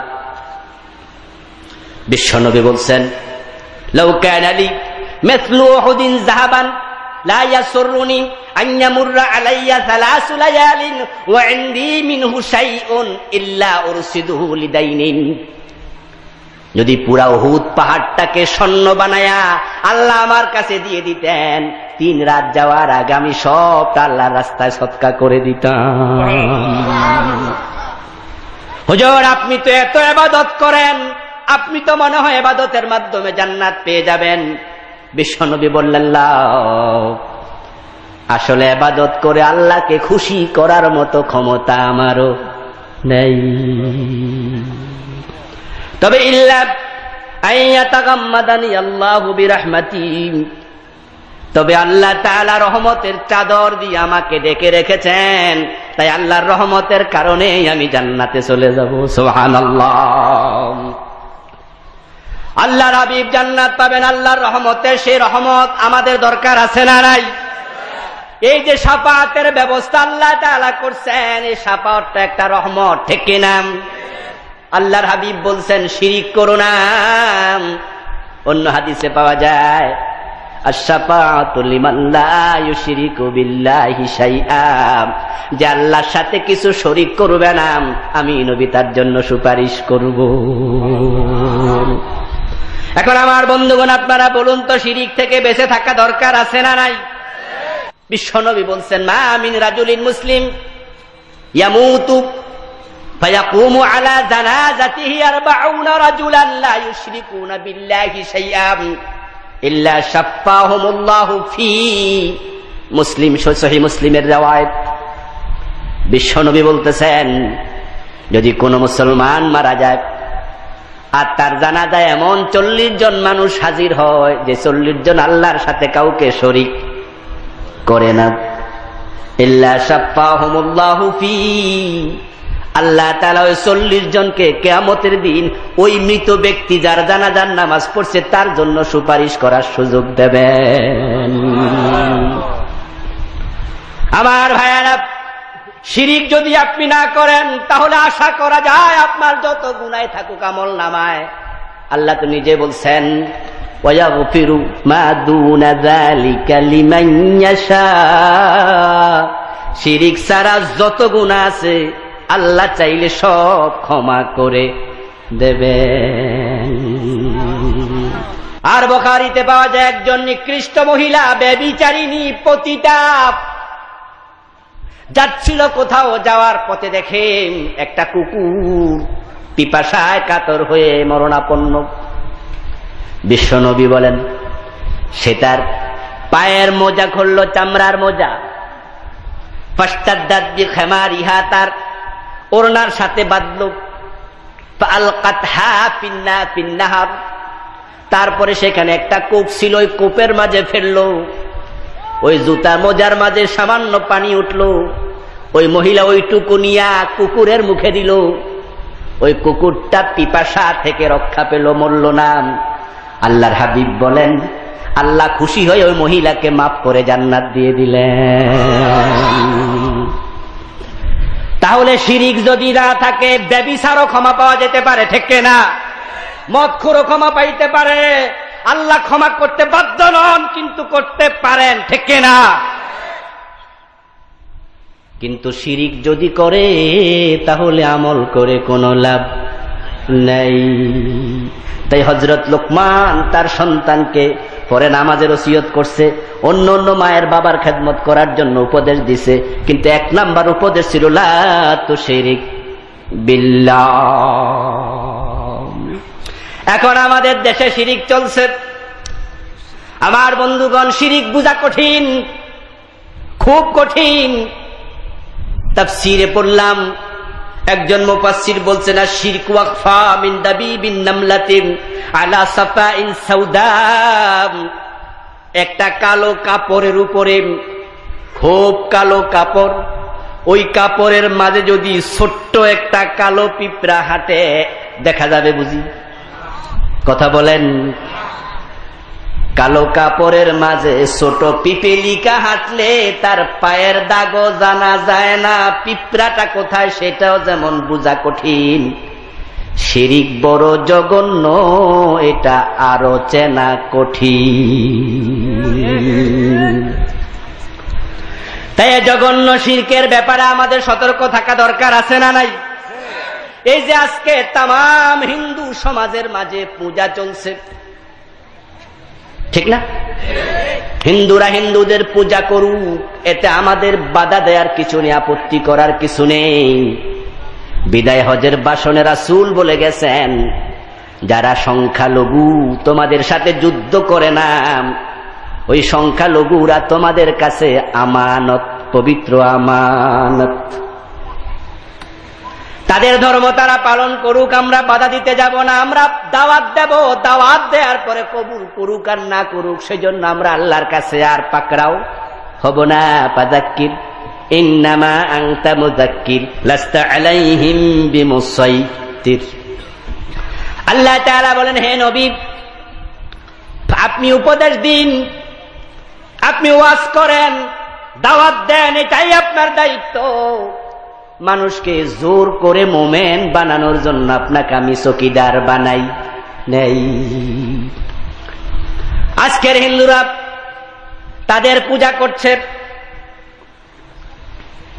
Speaker 1: বিশ্বনবী বলছেন, লাউ কানা লি মিসলু উহুদিন যাহাবান লা ইয়াসুরুনি আন ইয়ামুররা আলাইয়া 3 লায়ালিন ওয়া ইনদি মিনহু শাইউন ইল্লা উরসিদুহু লিদাইনিন। যদি পুরা উহুদ পাহাড়টাকে স্বর্ণ বানায়া আল্লাহ আমার কাছে দিয়ে দিতেন, 3 রাত যাওয়ার আগে আমি সবটা আল্লাহর রাস্তায় সদকা করে দিতাম। হুজুর আপনি তো এত ইবাদত করেন, আপনি তো মনে হয় ইবাদতের মাধ্যমে জান্নাত পেয়ে যাবেন। বিশ্বনবী বললেন, লা, আসলে ইবাদত করে আল্লাহকে খুশি করার মতো ক্ষমতা আমারও নেই। তবে ইল্লা আইয়াতাগাম্মাদানি আল্লাহু বিরহমাতি, তবে আল্লাহ তাআলা রহমতের চাদর দিয়ে আমাকে ঢেকে রেখেছেন, তাই আল্লাহর রহমতের কারণে আমি জান্নাতে চলে যাব। সুবহানাল্লাহ। আল্লাহর হাবিব জান্নাত পাবেন আল্লাহর রহমতে। সেই রহমত আমাদের দরকার আছে না নাই? এই যে শাফাআতের ব্যবস্থা আল্লাহ তাআলা করছেন, এই শাফাআতটা একটা রহমত, ঠিক কি না? আল্লাহর হাবিব বলছেন শিরিক করো না। অন্য হাদিসে পাওয়া যায় আশ-শাফাআতু লিমান লা ইউশরিকু বিল্লাহি শাইআ, যে আল্লাহর সাথে কিছু শরীক করবে না, আমি নবী তার জন্য সুপারিশ করব। এখন আমার বন্ধুগণ, আপনারা বলুন তো, শিরিক থেকে বেঁচে থাকা দরকার আছে না নাই? বিশ্বনবী বলছেন মা মিন রাজুলিন মুসলিম ইয়ামুতু ফায়াকুমু আলা জানাজাতিহি 40 রাজুলান লা ইউশরিকুনা বিল্লাহি শাইআন ইল্লা শাফাহুমুল্লাহু ফি। মুসলিম, সহিহ মুসলিমের riwayat। বিশ্বনবী বলতেছেন যদি কোন মুসলমান মারা যায় আর তার জানাজায় এমন 40 জন মানুষ হাজির হয় যে 40 জন আল্লাহর সাথে কাউকে শরীক করে না, ইল্লা শাফাহুমুল্লাহু ফি, আল্লাহ তাআলা ওই 40 জনকে কিয়ামতের দিন ওই মৃত ব্যক্তি যার জানাজার নামাজ পড়ছে তার জন্য সুপারিশ করার সুযোগ দেবেন। আমার ভাইয়ারা, শিরিক যদি আপনি না করেন তাহলে আশা করা যায় আপনার যত গুনাহ থাকুক আমল নামায়, আল্লাহ তো নিজে বলছেন ওয়ায়াগফিরু মা দুনা যালিকা লিমান ইয়াশা, শিরিক ছাড়া যত গুনাহ আছে আল্লাহ চাইলে সব ক্ষমা করে দেবেন। আর বুখারীতে পাওয়া যায় একজন নিকৃষ্ট মহিলা ব্যভিচারিণী পতিতা যাচ্ছিল কোথাও, যাওয়ার পথে দেখে একটা কুকুর পিপাসায় কাতর হয়ে মরণাপন্ন। বিশ্বনবী বলেন সে তার পায়ের মোজা খুলল, চামড়ার মোজা, ফাস্তাদ্দাত বিখিমারিহা, তার ওড়নার সাথে বাঁধল, ফাআলকাতহা ফিন্নাহার, তারপরে সেখানে একটা কূপ ছিল, ওই কূপের মাঝে ফেললো। ওই জুতা মোজার মাঝে সামান্য পানি উঠলো, ওই মহিলা ওইটুকু নিয়া কুকুরের মুখে দিল। ওই কুকুরটা পিপাসা থেকে রক্ষা পেল, মরল না। আল্লাহর হাবিব বলেন আল্লাহ খুশি হয়ে ওই মহিলাকে মাফ করে জান্নাত দিয়ে দিলেন। তাহলে শিরিক যদি না থাকে ব্যভিচারও ক্ষমা পাওয়া যেতে পারে, ঠিক না? মদখোরও ক্ষমা পাইতে পারে। আল্লাহ ক্ষমা করতে বাধ্য নন, কিন্তু করতে পারেন, ঠিক না? কিন্তু শিরিক যদি করে তাহলে আমল করে কোনো লাভ নেই। তাই হযরত লোকমান তার সন্তানকে পরে নামাজের ওসিয়ত করছে, অন্য অন্য মায়ের বাবার খেদমত করার জন্য উপদেশ দিছে, কিন্তু 1 নাম্বার উপদেশ ছিল লা তুশরিক বিল্লাহ। এখন আমাদের দেশে শিরিক চলছে। আমার বন্ধুগণ, শিরিক বুঝা কঠিন, খুব কঠিন। তাফসীরে পড়লাম একজন মুফাসসির বলছেন আশ-শিরকু ওয়াকফা মিন দাবিবিন নামলাতিন আলা সাফাইন সাউদা, একটা কালো কাপড়ের উপরে, খুব কালো কাপড়, ওই কাপড়ের মাঝে যদি ছোট্ট একটা কালো পিঁপড়া হাঁটে দেখা যাবে বুঝি? কথা বলেন। কালো কাপড়ের মাঝে ছোট পিপেলিকা হাঁটলে তার পায়ের দাগও জানা যায় না, পিঁপড়াটা কোথায় সেটাও যেমন বোঝা কঠিন। শিরিক বড় জঘন্য, এটা আরো চেনা কঠিন। তাই জঘন্য শিরকের ব্যাপারে আমাদের সতর্ক থাকা দরকার আছে না নাই? এই যে আজকে তামাম হিন্দু সমাজের মাঝে পূজা চলছে, ঠিক না? হিন্দুরা হিন্দুদের পূজা করুক, এতে আমাদের বাধা দেওয়ার কিছু নেই, আপত্তি করার কিছু নেই। বিদায় হজের ভাষণে রাসূল বলে গেছেন যারা সংখ্যালঘু তোমাদের সাথে যুদ্ধ করে না, ওই সংখ্যালঘুরা তোমাদের কাছে আমানত, পবিত্র আমানত। তাদের ধর্ম তারা পালন করুক, আমরা বাধা দিতে যাব না। আমরা দাওয়াত দেব, দাওয়াত দেওয়ার পরে কবুল করুক আর না করুক, সেজন্য আমরা আল্লাহর কাছে আর পাকড়াও হব না। ফাযাক্কির ইন্নামা আনতা মুযাক্কির লাস্তা আলাইহিম বিমুসাইতির। আল্লাহ তাআলা বলেন, হে নবী, আপনি উপদেশ দিন, আপনি ওয়াজ করেন, দাওয়াত দেন, এটাই আপনার দায়িত্ব। মানুষকে জোর করে মোমেন বানানোর জন্য আপনাকে আমি চকিদার বানাই নেই। আজকের হিন্দুরা তাদের পূজা করছে,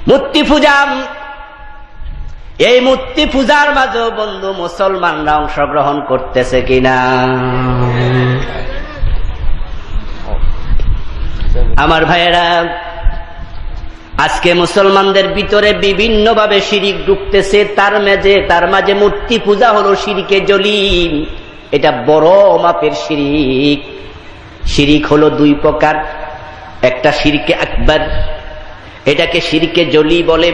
Speaker 1: মূর্তি পূজা। এই মূর্তি পূজার মাঝে বন্ধু মুসলমানরা অংশগ্রহণ করতেছে কিনা? আমার ভাইয়েরা, আজকে মুসলমানদের ভিতরে বিভিন্ন ভাবে শিরিক ঢুকতেছে। তার মাঝে মূর্তি পূজা হলো শিরিকে জলিল। এটা বড় মাপের শিরিক। শিরিক হলো দুই প্রকার, একটা শিরকে আকবার, এটাকে শিরকে জলি বলে,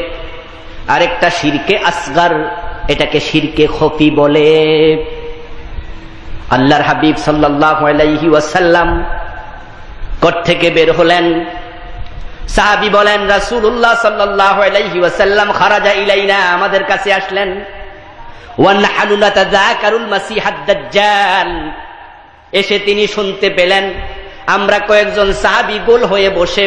Speaker 1: আরেকটা শিরকে আসগার, এটাকে শিরকে খফি বলে। আল্লাহর হাবিব সাল্লাল্লাহু আলাইহি ওয়াসাল্লাম কোথ থেকে বের হলেন? সাহাবী বলেন, রাসূলুল্লাহ সাল্লাল্লাহু আলাইহি ওয়াসাল্লাম খারাজা ইলাইনা, আমাদের কাছে আসলেন। ওয়া নাহনু নাতাযাকারুল মাসিহাদ দাজ্জাল, এসে তিনি শুনতে পেলেন আমরা কয়েকজন সাহাবী গোল হয়ে বসে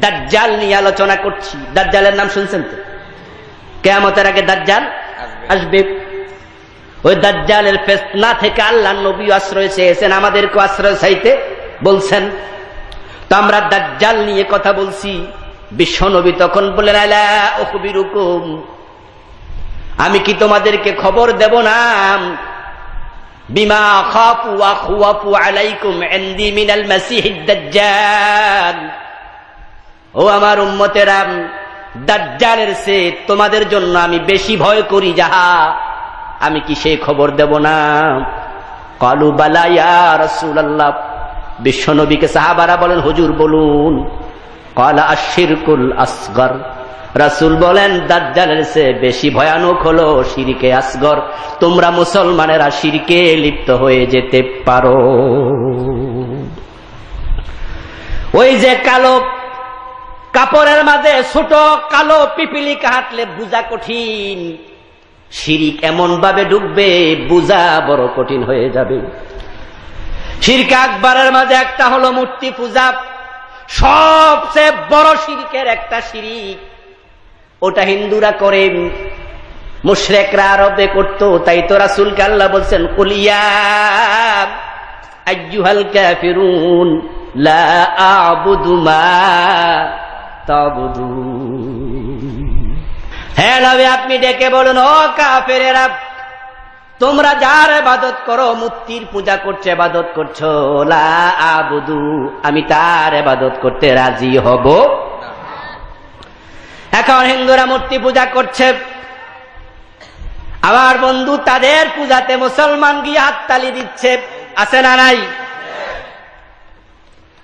Speaker 1: দাজ্জাল নিয়ে আলোচনা করছি। দাজ্জালের নাম শুনছেন তো? কিয়ামতের আগে দাজ্জাল আসবে। ওই দাজ্জালের ফিতনা থেকে আল্লাহর নবী আশ্রয় চেয়েছেন, আমাদেরকে আশ্রয় চাইতে বলছেন। তো আমরা দাজ্জাল নিয়ে কথা বলছি। বিশ্বনবী তখন বললেন, আলা উখবিরুকুম, আমি কি তোমাদেরকে খবর দেব না, বিমা খাফু ওয়া খুওয়াফু আলাইকুম ইনদি মিনাল মাসিহিদ দাজ্জাল। ও আমার উম্মতেরা, দাজ্জালের চেয়ে তোমাদের জন্য আমি বেশি ভয় করি যাহা, আমি কি সেই খবর দেব না? ক্বালু বালা ইয়া রাসূলুল্লাহ, বিশ্বনবীকে সাহাবারা বলেন, হুজুর বলুন। ক্বালা আশ-শিরকুল আসগর, রাসূল বলেন দাজ্জালের চেয়ে বেশি ভয়ানক হলো শিরকে আসগর। তোমরা মুসলমানেরা শিরকে লিপ্ত হয়ে যেতে পারো। ওই যে কালো কাপড়ের মাঝে ছোট কালো পিপিলিকা হাঁটলে বুঝা কঠিন, শিরিক এমন ভাবে ঢুকবে বুঝা বড় কঠিন হয়ে যাবে। শিরকে আকবরের মাঝে একটা হলো মূর্তি পূজা, সবচেয়ে বড় শিরকের একটা শিরিক। ওটা হিন্দুরা করে, মুশরিকরা আরবে করতো। তাই তো রাসূলকে আল্লাহ বলছেন, কুল ইয়া আইয়ুহাল কাফিরুন লা আ'বুদু মা তা'বুদুন। হে নবী, আপনি ডেকে বলুন, ও কাফেরেরা, তোমরা যার ইবাদত করো, মূর্তির পূজা করছো, ইবাদত করছো, লা আ'বুদু, আমি তার ইবাদত করতে রাজি হব। এখন হিন্দুরা মূর্তি পূজা করছে, আমার বন্ধু তাদের পূজাতে মুসলমান গিয়ে হাততালি দিচ্ছে, আছে না নাই?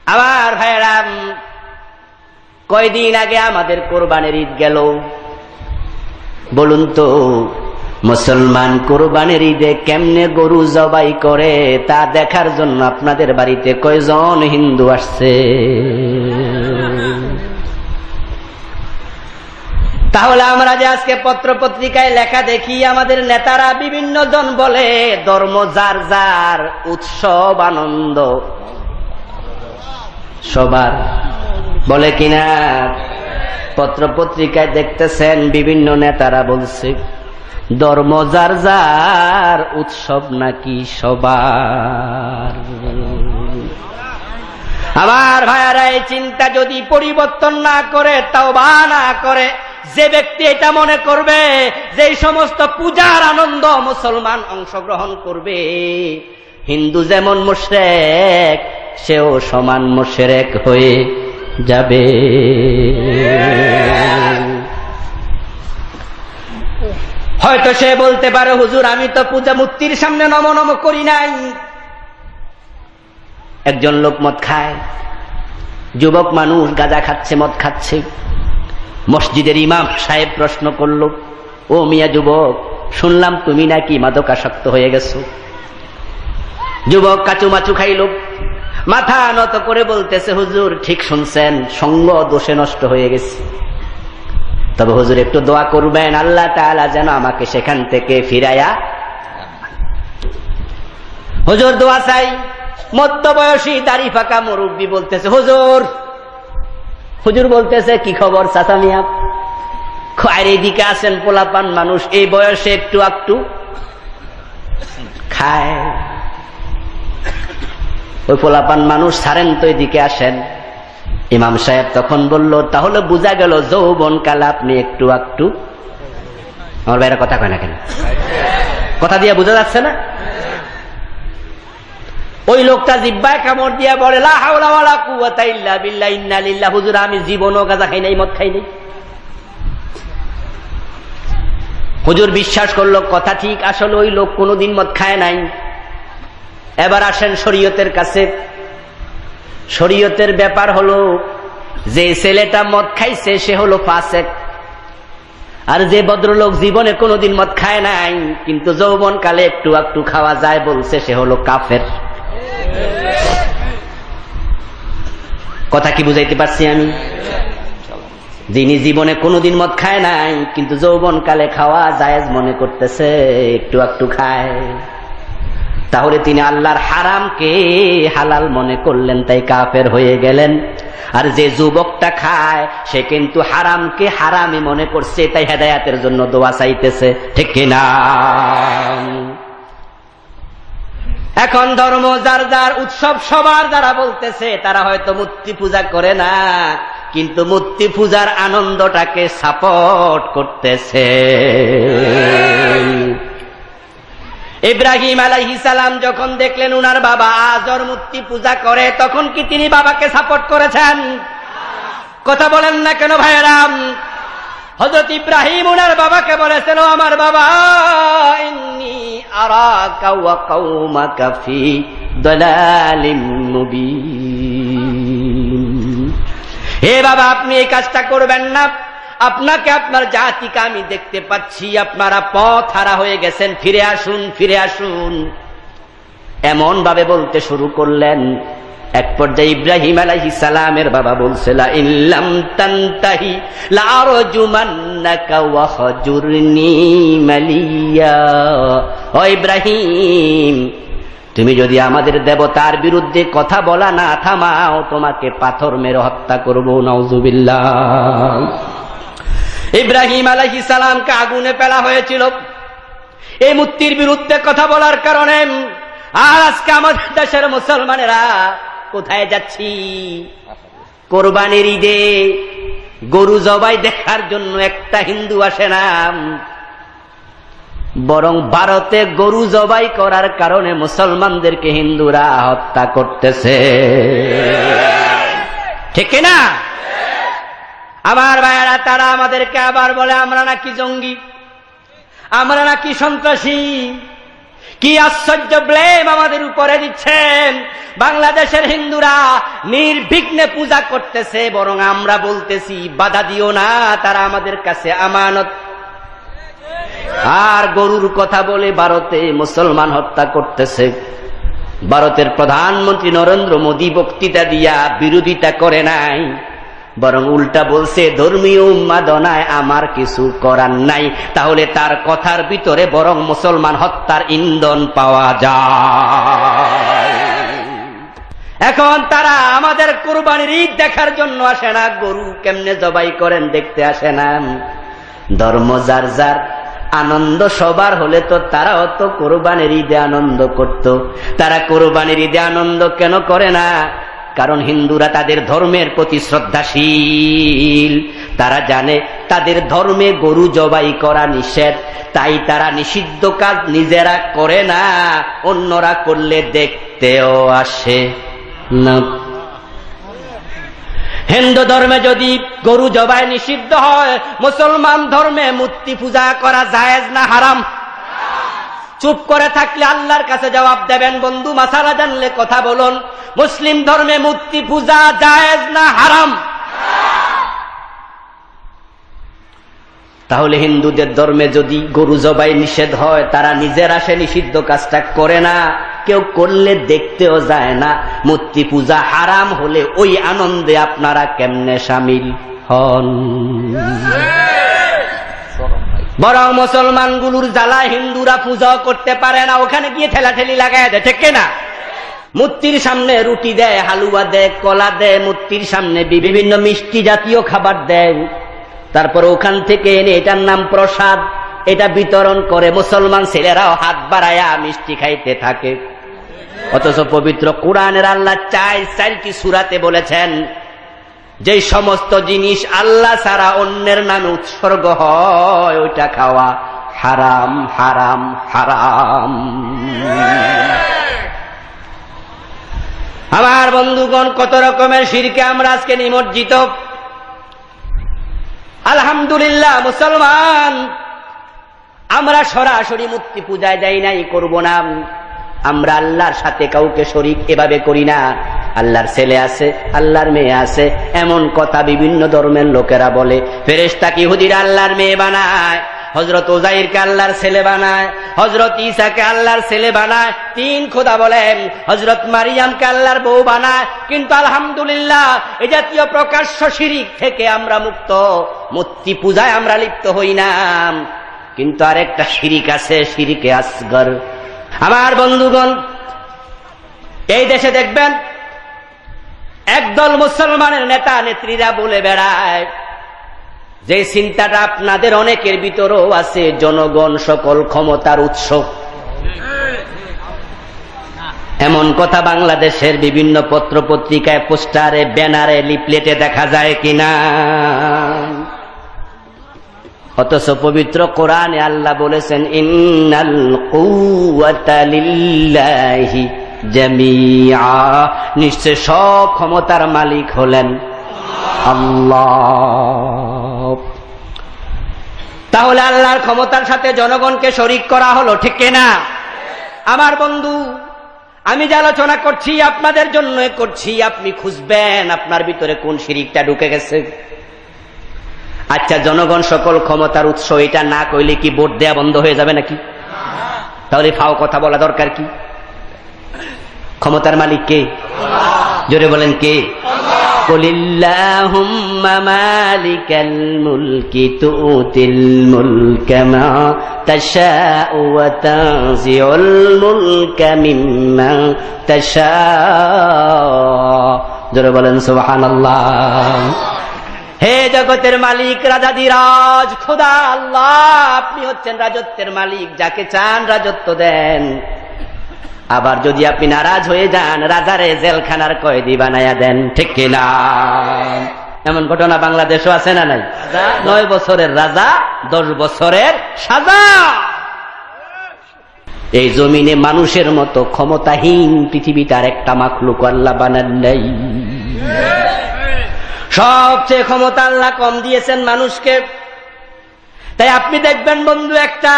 Speaker 1: আমার ভাইয়েরা, কয়দিন আগে আমাদের কোরবানির ঈদ গেল। বলুন তো, মুসলমান কোরবানির ঈদে কেমনে গরু জবাই করে তা দেখার জন্য আপনাদের বাড়িতে কয়জন হিন্দু আসছে? তাহলে আমরা যে আজকে পত্র পত্রিকায় লেখা দেখি, আমাদের নেতারা বিভিন্ন জন বলে ধর্ম যার যার, উৎসব আনন্দ সবার, বলে কিনা? পত্র পত্রিকায় দেখতেছেন বিভিন্ন নেতারা বলছে ধর্ম যার যার, উৎসব নাকি সবার। আমার ভাইয়ারা, এই চিন্তা যদি পরিবর্তন না করে, তাওবা না করে, যে ব্যক্তি এটা মনে করবে যে এই সমস্ত পূজার আনন্দ মুসলমান অংশগ্রহণ করবে, হিন্দু যেমন মুশরিক সেও সমান মুশরিক হয়ে যাবে। হয়তো সে বলতে পারে, হুজুর আমি তো পূজা মূর্তির সামনে নম নম করি নাই। একজন লোক মদ খায়, যুবক মানুষ গাঁজা খাচ্ছে, মদ খাচ্ছে। মসজিদের ইমাম সাহেব প্রশ্ন করল, ও মিয়া যুবক, শুনলাম তুমি নাকি মাদকাসক্ত হয়ে গেছো। যুবক কাচুমাচু খাইল, মাথা নত করে বলতেছে, হুজুর ঠিক শুনছেন, সঙ্গ দোষে নষ্ট হয়ে গেছে। তবে হুজুর একটু দোয়া করবেন আল্লাহ তাআলা যেন আমাকে সেখান থেকে ফিরাইয়া। হুজুর দোয়া চাই। মধ্যবয়সী দাড়ি ফাঁকা মুরব্বী বলতেছে হুজুর, হুজুর বলতেছে কি খবর চাচা মিয়া, খায়ের দিকে আসেন, পোলাপান মানুষ এই বয়সে একটু একটু খায়, ওই পোলাপান মানুষ ছাড়েন তো এদিকে আসেন। ইমাম সাহেব তখন বলল তাহলে বোঝা গেল যৌবন কালে আপনি একটু একটু। আমার ভাইরা কথা কয় না কেন? কথা দিয়ে বোঝা যাচ্ছে না? ওই লোকটা জিব্বায় কামড় দিয়া বলে লা হাওলা ওয়ালা কুওয়াতা ইল্লা বিল্লাহ, ইন্না লিল্লাহ। হুজুর আমি জীবনও গাঁজা খাই নাই, মদ খাই নাই। হুজুর বিশ্বাস করলো কথা ঠিক, আসলে ওই লোক কোনোদিন মদ খায় নাই। এবার আসেন শরীয়তের কাছে। শরীয়তের ব্যাপার হলো যে ছেলেটা মদ খাইছে সে হলো ফাসেক, আর যে ভদ্রলোক জীবনে কোনোদিন মদ খায় নাই কিন্তু যৌবন কালে একটু একটু খাওয়া যায় বলছে সে হলো কাফের। কথা কি বুঝাইতে পারছি আমি? যিনি জীবনে কোনোদিন মদ খায় নাই কিন্তু যৌবন কালে খাওয়া জায়েজ মনে করতেছে, একটু একটু খায়, তাহলে তিনি আল্লাহর হারামকে হালাল মনে করলেন, তাই কাফের হয়ে গেলেন। আর যে যুবকটা খায় সে কিন্তু হারামকে হারামই মনে করছে, তাই হেদায়েতের জন্য দোয়া চাইতেছে, ঠিক কিনা? এখন ধর্ম যার যার, উৎসব সবার যারা বলতেছে তারা হয়তো মূর্তি পূজা করে না, কিন্তু মূর্তি পূজার আনন্দটাকে সাপোর্ট করতেছে। ইব্রাহিম আলাইহিস সালাম যখন দেখলেন উনার বাবা আজর মূর্তি পূজা করে, তখন কি তিনি বাবাকে সাপোর্ট করেছেন? কথা বলেন না কেন ভাইরাম? হযরত ইব্রাহিম উনার বাবাকে বলেছেন, ও আমার বাবা, ইন্নী আরাকা ওয়া কওমাকা ফি দালালিম মুবিন। হে বাবা, আপনি এই কাজটা করবেন না, আপনাকে আপনার জাতিকে আমি দেখতে পাচ্ছি আপনারা পথ হারা হয়ে গেছেন, ফিরে আসুন, ফিরে আসুন। এমন ভাবে বলতে শুরু করলেন, এক পর্যায়ে ইব্রাহিম আলাইহিস সালামের বাবা বলছে লা ইল্লাম তানতাহি লা আরজুমান্নাকা ওয়া হজুরনি মালিয়া। ও ইব্রাহিম, তুমি যদি আমাদের দেবতার বিরুদ্ধে কথা বলা না থামাও তোমাকে পাথর মেরে হত্যা করব। নাউজুবিল্লাহ। ইব্রাহিম আলাইহিস সালামকে আগুনে ফেলা হয়েছিল এই মূর্তির বিরুদ্ধে কথা বলার কারণে। আর আজকে আমাদের দেশের মুসলমানেরা কোথায় যাচ্ছি? কোরবানির ঈদে গরু জবাই দেখার জন্য একটা হিন্দু আসে না, বরং ভারতে গরু জবাই করার কারণে মুসলমানদেরকে হিন্দুরা হত্যা করতেছে, ঠিক না? আমার ভাইয়েরা, তারা আমাদেরকে আবার বলে আমরা নাকি জঙ্গি, আমরা নাকি সন্ত্রাসী। কি আশ্চর্য ব্লেম আমাদের উপরে দিচ্ছেন। বাংলাদেশের হিন্দুরা নির্বিঘ্নে পূজা করতেছে, বরং আমরা বলতেছি বাধা দিও না, তারা আমাদের কাছে আমানত। আর গরুর কথা বলে ভারতে মুসলমান হত্যা করতেছে। ভারতের প্রধানমন্ত্রী নরেন্দ্র মোদী বক্তৃতা দিয়া বিরোধিতা করে নাই, বরং উল্টা বলছে ধর্মীয় উন্মাদনায় আমার কিছু করার নাই। তাহলে তার কথার ভিতরে বরং মুসলমান হত্যার ইন্ধন পাওয়া যায়। এখন তারা আমাদের কুরবানির ঈদ দেখার জন্য আসে না, গরু কেমনে জবাই করেন দেখতে আসে না। ধর্ম যার যার, আনন্দ সবার হলে তো তারাও তো কুরবানির ঈদে আনন্দ করত। তারা কুরবানির ঈদে আনন্দ কেন করে না? কারণ হিন্দুরা তাদের ধর্মের প্রতি শ্রদ্ধাশীল। তারা জানে তাদের ধর্মে গরু জবাই করা নিষেধ, তাই তারা নিষিদ্ধ কাজ নিজেরা করে না, অন্যরা করলে দেখতেও আসে না। হিন্দু ধর্মে যদি গরু জবাই নিষিদ্ধ হয়, মুসলমান ধর্মে মূর্তি পূজা করা জায়েজ না হারাম? চুপ করে থাকলে আল্লাহর কাছে জবাব দেবেন। বন্ধু, মাসালা জানলে কথা বলুন। মুসলিম ধর্মে মূর্তি পূজা জায়েজ না হারাম? তাহলে হিন্দুদের ধর্মে যদি গরু জবাই নিষেধ হয়, তারা নিজেরা সে নিষিদ্ধ কাজটা করে না, কেউ করলে দেখতেও যায় না। মূর্তি পূজা হারাম হলে ওই আনন্দে আপনারা কেমনে শামিল হন? বরং মুসলমানগুলোর জ্বালা হিন্দুরা পূজা করতে পারে না, ওখানে গিয়ে ঠেলাঠেলি লাগায় দেয়, ঠিক না? মূর্তির সামনে রুটি দেয়, হালুয়া দেয়, কলা দেয়, মূর্তির সামনে বিভিন্ন মিষ্টি জাতীয় খাবার দেয়, তারপর ওখান থেকে এনে এটার নাম প্রসাদ, এটা বিতরণ করে। মুসলমান ছেলেরাও হাত বাড়ায়া মিষ্টি খাইতে থাকে। অথচ পবিত্র কোরআনের আল্লাহ 4টি সূরাতে বলেছেন যে সমস্ত জিনিস আল্লাহ ছাড়া অন্যের নামে উৎসর্গ হয় ওইটা খাওয়া হারাম, হারাম, হারাম। আমার বন্ধুগণ, কত রকমের শিরকে আমরা আজকে নিমজ্জিত। আলহামদুলিল্লাহ মুসলমান, আমরা সরাসরি মূর্তি পূজায় যাই নাই, করব না। আমরা আল্লাহর সাথে কাউকে শরীক এভাবে করি না। আল্লাহর ছেলে আছে, আল্লাহর মেয়ে আছে, এমন কথা বিভিন্ন ধর্মের লোকেরা বলে। ফেরেশতাকে ইহুদিরা আল্লাহর মেয়ে বানায়, হযরত উযাইরকে আল্লাহর ছেলে বানায়, হযরত ঈসাকে আল্লাহর ছেলে বানায়, 3 খোদা বলেন, হযরত মারিয়ামকে আল্লাহর বউ বানায়। কিন্তু আলহামদুলিল্লাহ এই জাতীয় প্রকাশ্য শিরিক থেকে আমরা মুক্ত, মূর্তি পূজায় আমরা লিপ্ত হই না। কিন্তু আরেকটা শিরিক আছে, শিরিকে আসগর। আমার বন্ধুগণ, এই দেশে দেখবেন একদল মুসলমানের নেতা নেত্রীরা বলে বেড়ায়, যে চিন্তাটা আপনাদের অনেকের ভিতরেও আছে, জনগণ সকল ক্ষমতার উৎস। এমন কথা বাংলাদেশের বিভিন্ন পত্র পত্রিকায়, পোস্টারে, ব্যানারে, লিফলেটে দেখা যায় কিনা? অথচ পবিত্র কোরআনে আল্লাহ বলেছেন, ইন্নাল কুওয়াতা লিল্লাহি জামিআ, নিশ্চয় সব ক্ষমতার মালিক হলেন আল্লাহ। তাহলে আল্লাহর ক্ষমতার সাথে জনগণকে শরীক করা হলো, ঠিক কিনা? আমার বন্ধু, আমি যে আলোচনা করছি আপনাদের জন্য করছি, আপনি খুঁজবেন আপনার ভিতরে কোন শিরিকটা ঢুকে গেছে। আচ্ছা, জনগণ সকল ক্ষমতার উৎস, এটা না কইলে কি ভোট দেয়া বন্ধ হয়ে যাবে নাকি? তাহলে ফাও কথা বলা দরকার কি? ক্ষমতার মালিক কে? জোরে বলেন কে? কুলিল্লাহুম্মা মালিকাল মুলকি তুতিল মুলকা মা তাশাউ ওয়া তানজিউল মুলকা মিম্মা তাশাউ। জোরে বলেন সুবহানাল্লাহ। হে জগতের মালিক, রাজাদিরাজ খোদা আল্লাহ, আপনি হচ্ছেন রাজত্বের মালিক, যাকে চান রাজত্ব দেন। আবার যদি আপনি নারাজ হয়ে যান, রাজারে জেলখানার কয়েদি বানায়া দেন, ঠিক কিনা? এমন ঘটনা বাংলাদেশও আছে না নাই? 9 বছরের রাজা, 10 বছরের সাজা। এই জমিনে মানুষের মতো ক্ষমতাহীন পৃথিবীতে আর একটা মাখলুক আল্লাহ বানান নাই। সবচেয়ে ক্ষমতা আল্লাহ কম দিয়েছেন মানুষকে। তাই আপনি দেখবেন বন্ধু, একটা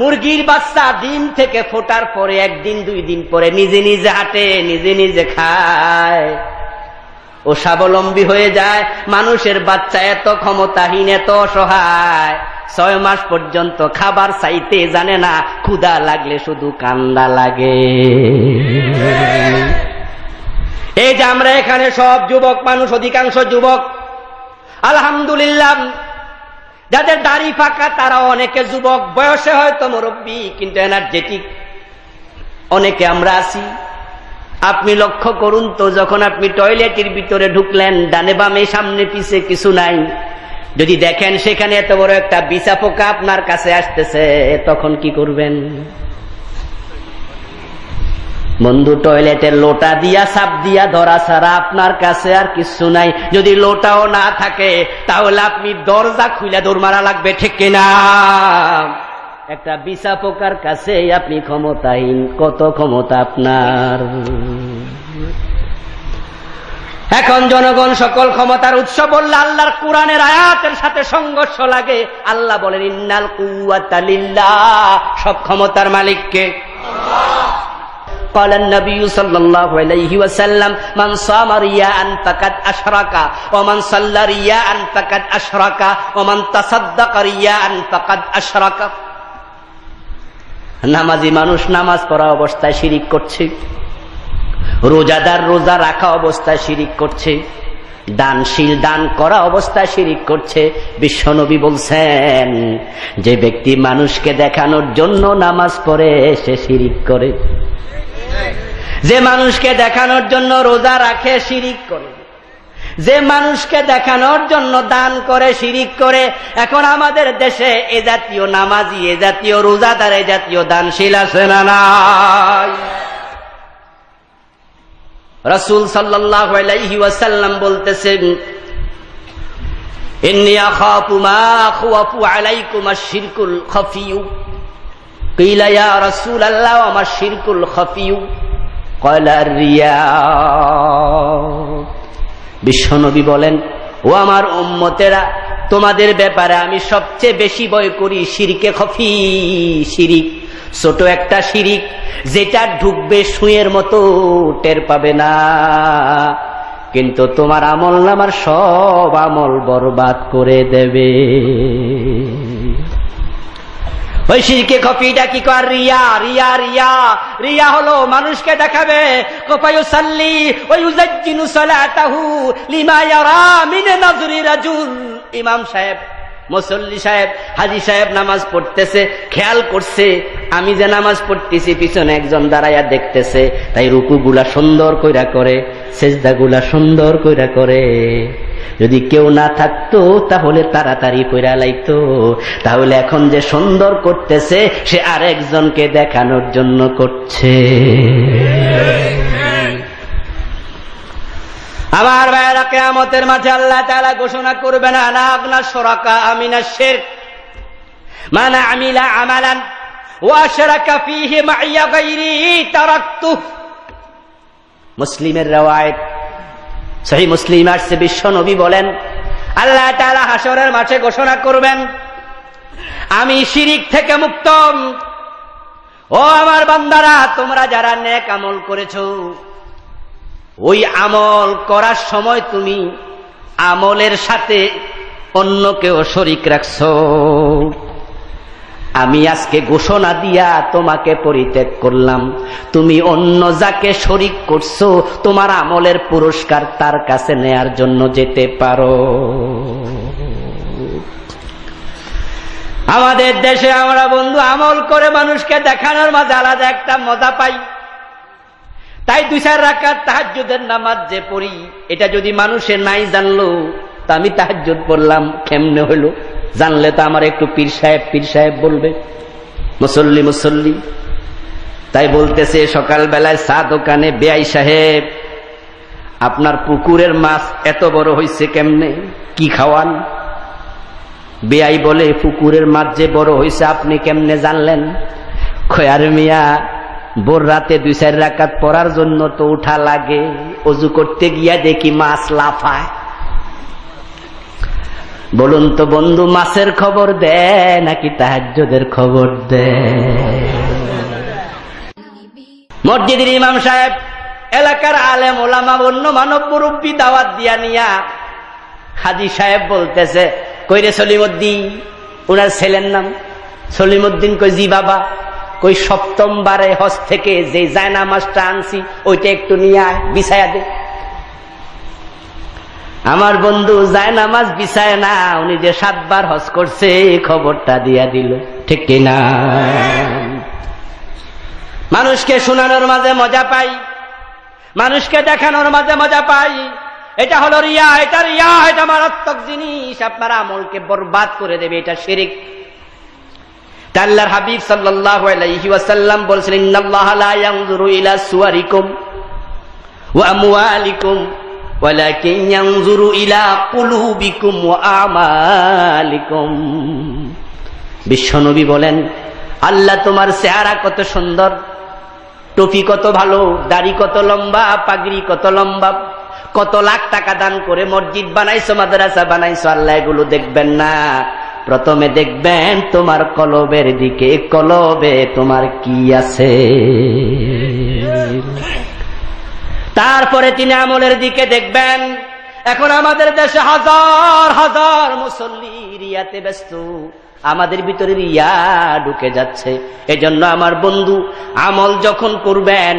Speaker 1: মুরগির বাচ্চা ডিম থেকে ফোটার পরে 1 দিন 2 দিন পরে নিজে নিজে হাঁটে, নিজে নিজে খায়, ও স্বাবলম্বী হয়ে যায়। মানুষের বাচ্চা এত ক্ষমতাহীন, এত অসহায়, 6 মাস পর্যন্ত খাবার চাইতে জানে না, ক্ষুধা লাগলে শুধু কান্না লাগে। এই যে আমরা এখানে সব যুবক মানুষ, অধিকাংশ যুবক আলহামদুলিল্লাহ, যাদের দাড়ি ফাঁকা তারা অনেকে যুবক, বয়সে হয়তো মুরব্বী, কিন্তু এনার্জেটিক অনেকে আমরা আছি। আপনি লক্ষ্য করুন তো, যখন আপনি টয়লেটের ভিতরে ঢুকলেন, ডানে বামে সামনে পিছে কিছু নাই, যদি দেখেন সেখানে এত বড় একটা বিছা পোকা আপনার কাছে আসতেছে, তখন কি করবেন? বন্ধু, টয়লেটের লোটা দিয়া সাপ দিয়া ধরা ছাড়া আপনার কাছে আর কিছু নাই। যদি লোটাও না থাকে তাহলে আপনি দরজা খুলে দৌড় মারা লাগবে, ঠিক কিনা? একটা বিছা পোকার কাছে আপনি ক্ষমতাহীন। কত ক্ষমতা আপনার! এখন জনগণ সকল ক্ষমতার উৎস বললে আল্লাহর কোরআনের আয়াতের সাথে সংঘর্ষ লাগে। আল্লাহ বলেন, ইন্নাল কুওয়াতা লিল্লাহ, সব ক্ষমতার মালিক কে? আল্লাহ। قال النبي صلى الله عليه وسلم من صام رياء فقد أشرك ومن صلى رياء فقد أشرك ومن تصدق رياء فقد أشرك। নামাজি মানুষ নামাজ পড়া অবস্থায় শিরিক করছে, রোজাদার রোজা রাখা অবস্থায় শিরিক করছে, দানশীল, দান করা অবস্থায় শিরিক করছে। বিশ্বনবী বলছেন যে ব্যক্তি মানুষকে দেখানোর জন্য নামাজ পড়ে সে শিরিক করে, যে মানুষকে দেখানোর জন্য রোজা রাখে শিরিক করে, যে মানুষকে দেখানোর জন্য দান করে শিরিক করে। এখন আমাদের দেশে এ জাতীয় নামাজি, এ জাতীয় রোজাদার, এ জাতীয় দানশীল আছে না নাই? রাসূল সাল্লাল্লাহু আলাইহি ওয়াসাল্লাম বলতেছেন, ইন্নী আখাফু মা আখওয়াফু আলাইকুম আশ-শিরকুল খাফিয়্যু। কিলা ইয়া রাসূলাল্লাহ ওয়া মা আশ-শিরকুল খাফিয়্যু? ক্বালা আর-রিয়া। বিশ্বনবী বলেন, ও আমার উম্মতেরা, তোমাদের ব্যাপারে আমি সবচেয়ে বেশি ভয় করি শিরকে খফি, শিরিক, ছোট একটা শিরিক যেটা ঢুকবে সুঁয়ের মতো, টের পাবে না, কিন্তু তোমার আমল নামার সব আমল বরবাদ করে দেবে। ওই শিরকে খফিটা কি কর? রিয়া। রিয়া রিয়া রিয়া হলো মানুষকে দেখাবে। কোপায়ুসাল্লি ওয়া ইউজাজ্জিনু সালাতাহু লিমা ইয়ারা মিন নাজরি রাজুল। ইমাম সাহেব, মুসল্লি সাহেব, হাজী সাহেব নামাজ পড়তেছে, খেয়াল করছে আমি যে নামাজ পড়তেছি পিছনে একজন দাঁড়াইয়া দেখতেছে, তাই রুকুগুলা সুন্দর কইরা করে, সেজদাগুলা সুন্দর কইরা করে। যদি কেউ না থাকতো তাহলে তাড়াতাড়ি কইরা লাইতো। তাহলে এখন যে সুন্দর করতেছে সে আরেকজনকে দেখানোর জন্য করছে। আমার ভাইয়েরা, কিয়ামতের মাঠে আল্লাহ তাআলা ঘোষণা করবেন, আনা আগনা শুরাকা মিনাশ শিরক মান আমিলা আমালান ওয়া আশরাকা ফীহি মাইয়া গায়রি তারাকতু। মুসলিমের riwayat, সহিহ মুসলিম আসছে, বিশ্ব নবী বলেন আল্লাহ তাআলা হাসরের মাঠে ঘোষণা করবেন, আমি শিরিক থেকে মুক্ত। ও আমার বান্দারা, তোমরা যারা নেক আমল করেছো, ওই আমল করার সময় তুমি আমলের সাথে অন্যকেও শরীক রাখছো, আমি আজকে ঘোষণা দিয়া তোমাকে পরিত্যাগ করলাম। তুমি অন্য যাকে শরীক করছো, তোমার আমলের পুরস্কার তার কাছে নেয়ার জন্য যেতে পারো। আমাদের দেশে আমরা বন্ধু আমল করে মানুষকে দেখানোর মাঝে আলাদা একটা মজা পাই। তাই 2-4 রাকাত তাহাজ্জুদের নামাজ যে পড়ি, এটা যদি মানুষে নাই জানলো, তা আমি তাহাজ্জুদ পড়লাম কেমনে হলো, জানলে তো আমার একটু পীর সাহেব বলবে, মুসল্লি মুসল্লি। তাই বলতেছে সকালবেলায় চা দোকানে, বেয়াই সাহেব আপনার পুকুরের মাছ এত বড় হইছে কেমনে, কি খাওয়ান? বেয়াই বলে, পুকুরের মাছ যে বড় হইছে আপনি কেমনে জানলেন? খয়ার মিয়া, ভোর রাতে 2-4 রাকাত পড়ার জন্য তো উঠা লাগে, ওযু করতে গিয়া দেখি মাছ লাফায়। বলুন তো বন্ধু, মাছের খবর দেয় নাকি তাহাজ্জুদের খবর দেয়? মসজিদের ইমাম সাহেব, এলাকার আলেম ওলামা, অন্য মানব মুরব্বী দাওয়াত দিয়া নিয়া হাজী সাহেব বলতেছে, কইরে সলিমউদ্দিন, ওনার ছেলের নাম সলিমউদ্দিন। কই জি বাবা। কই 7ম বারে হজ থেকে যে জায়নামাজটা আনছি ওইটা একটু নিয়ে আয়, বিছায়া দে। আমার বন্ধু জায়নামাজ বিছায় না, উনি যে 7 বার হজ করছে খবরটা দিয়া দিল, ঠিক কিনা? মানুষকে শোনানোর মাঝে মজা পাই, মানুষকে দেখানোর মাঝে মজা পাই। এটা হলো রিয়া। এটা রিয়া, এটা মারাত্মক জিনিস, আপনার আমলকে বরবাদ করে দেবে, এটা শিরক। আল্লাহর হাবিব সাল্লাল্লাহু আলাইহি ওয়াসাল্লাম বলেছেন, ইন্নাল্লাহা লা ইয়ানজুরু ইলা সুওয়ারিকুম ওয়া আমওয়ালিকুম ওয়ালাকিন ইয়ানজুরু ইলা কুলুবিকুম ওয়া আমালিকুম। বিশ্বনবী বলেন, আল্লাহ তোমার চেহারা কত সুন্দর, টুপি কত ভালো, দাড়ি কত লম্বা, পাগড়ি কত লম্বা, কত লাখ টাকা দান করে মসজিদ বানাইছো, মাদ্রাসা বানাইছো, আল্লাহ এগুলো দেখবেন না। প্রথমে দেখবেন তোমার কলবের দিকে, কলবে তোমার কি আছে, তারপরে তিনি আমলের দিকে দেখবেন। এখন আমাদের দেশে হাজার হাজার মুসল্লি রিয়াতে ব্যস্ত, আমাদের ভিতরে রিয়া ঢুকে যাচ্ছে। এজন্য আমার বন্ধু, আমল যখন করবেন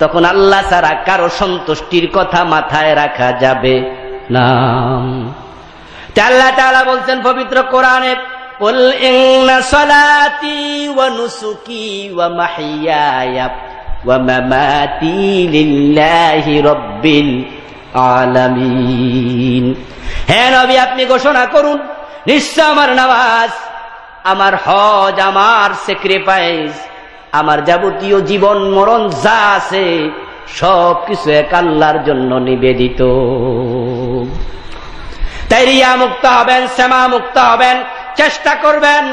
Speaker 1: তখন আল্লাহ ছাড়া কারো সন্তুষ্টির কথা মাথায় রাখা যাবে নাম। আল্লাহ তাআলা বলছেন পবিত্র কোরআনে, কুল ইন্না সালাতি ওয়া নুসুকি ওয়া মাহইয়ায়া ওয়া মামাতি লিল্লাহি রাব্বিল আলামিন। হে নবী, আপনি ঘোষণা করুন, নিশ্চয় আমার নামাজ, আমার হজ, আমার স্যাক্রিফাইস, আমার যাবতীয় জীবন মরণ যা আছে সবকিছু এক আল্লাহর জন্য নিবেদিত। তাই রিয়া মুক্ত হবেন, সেমা মুক্ত হবেন, চেষ্টা করবেন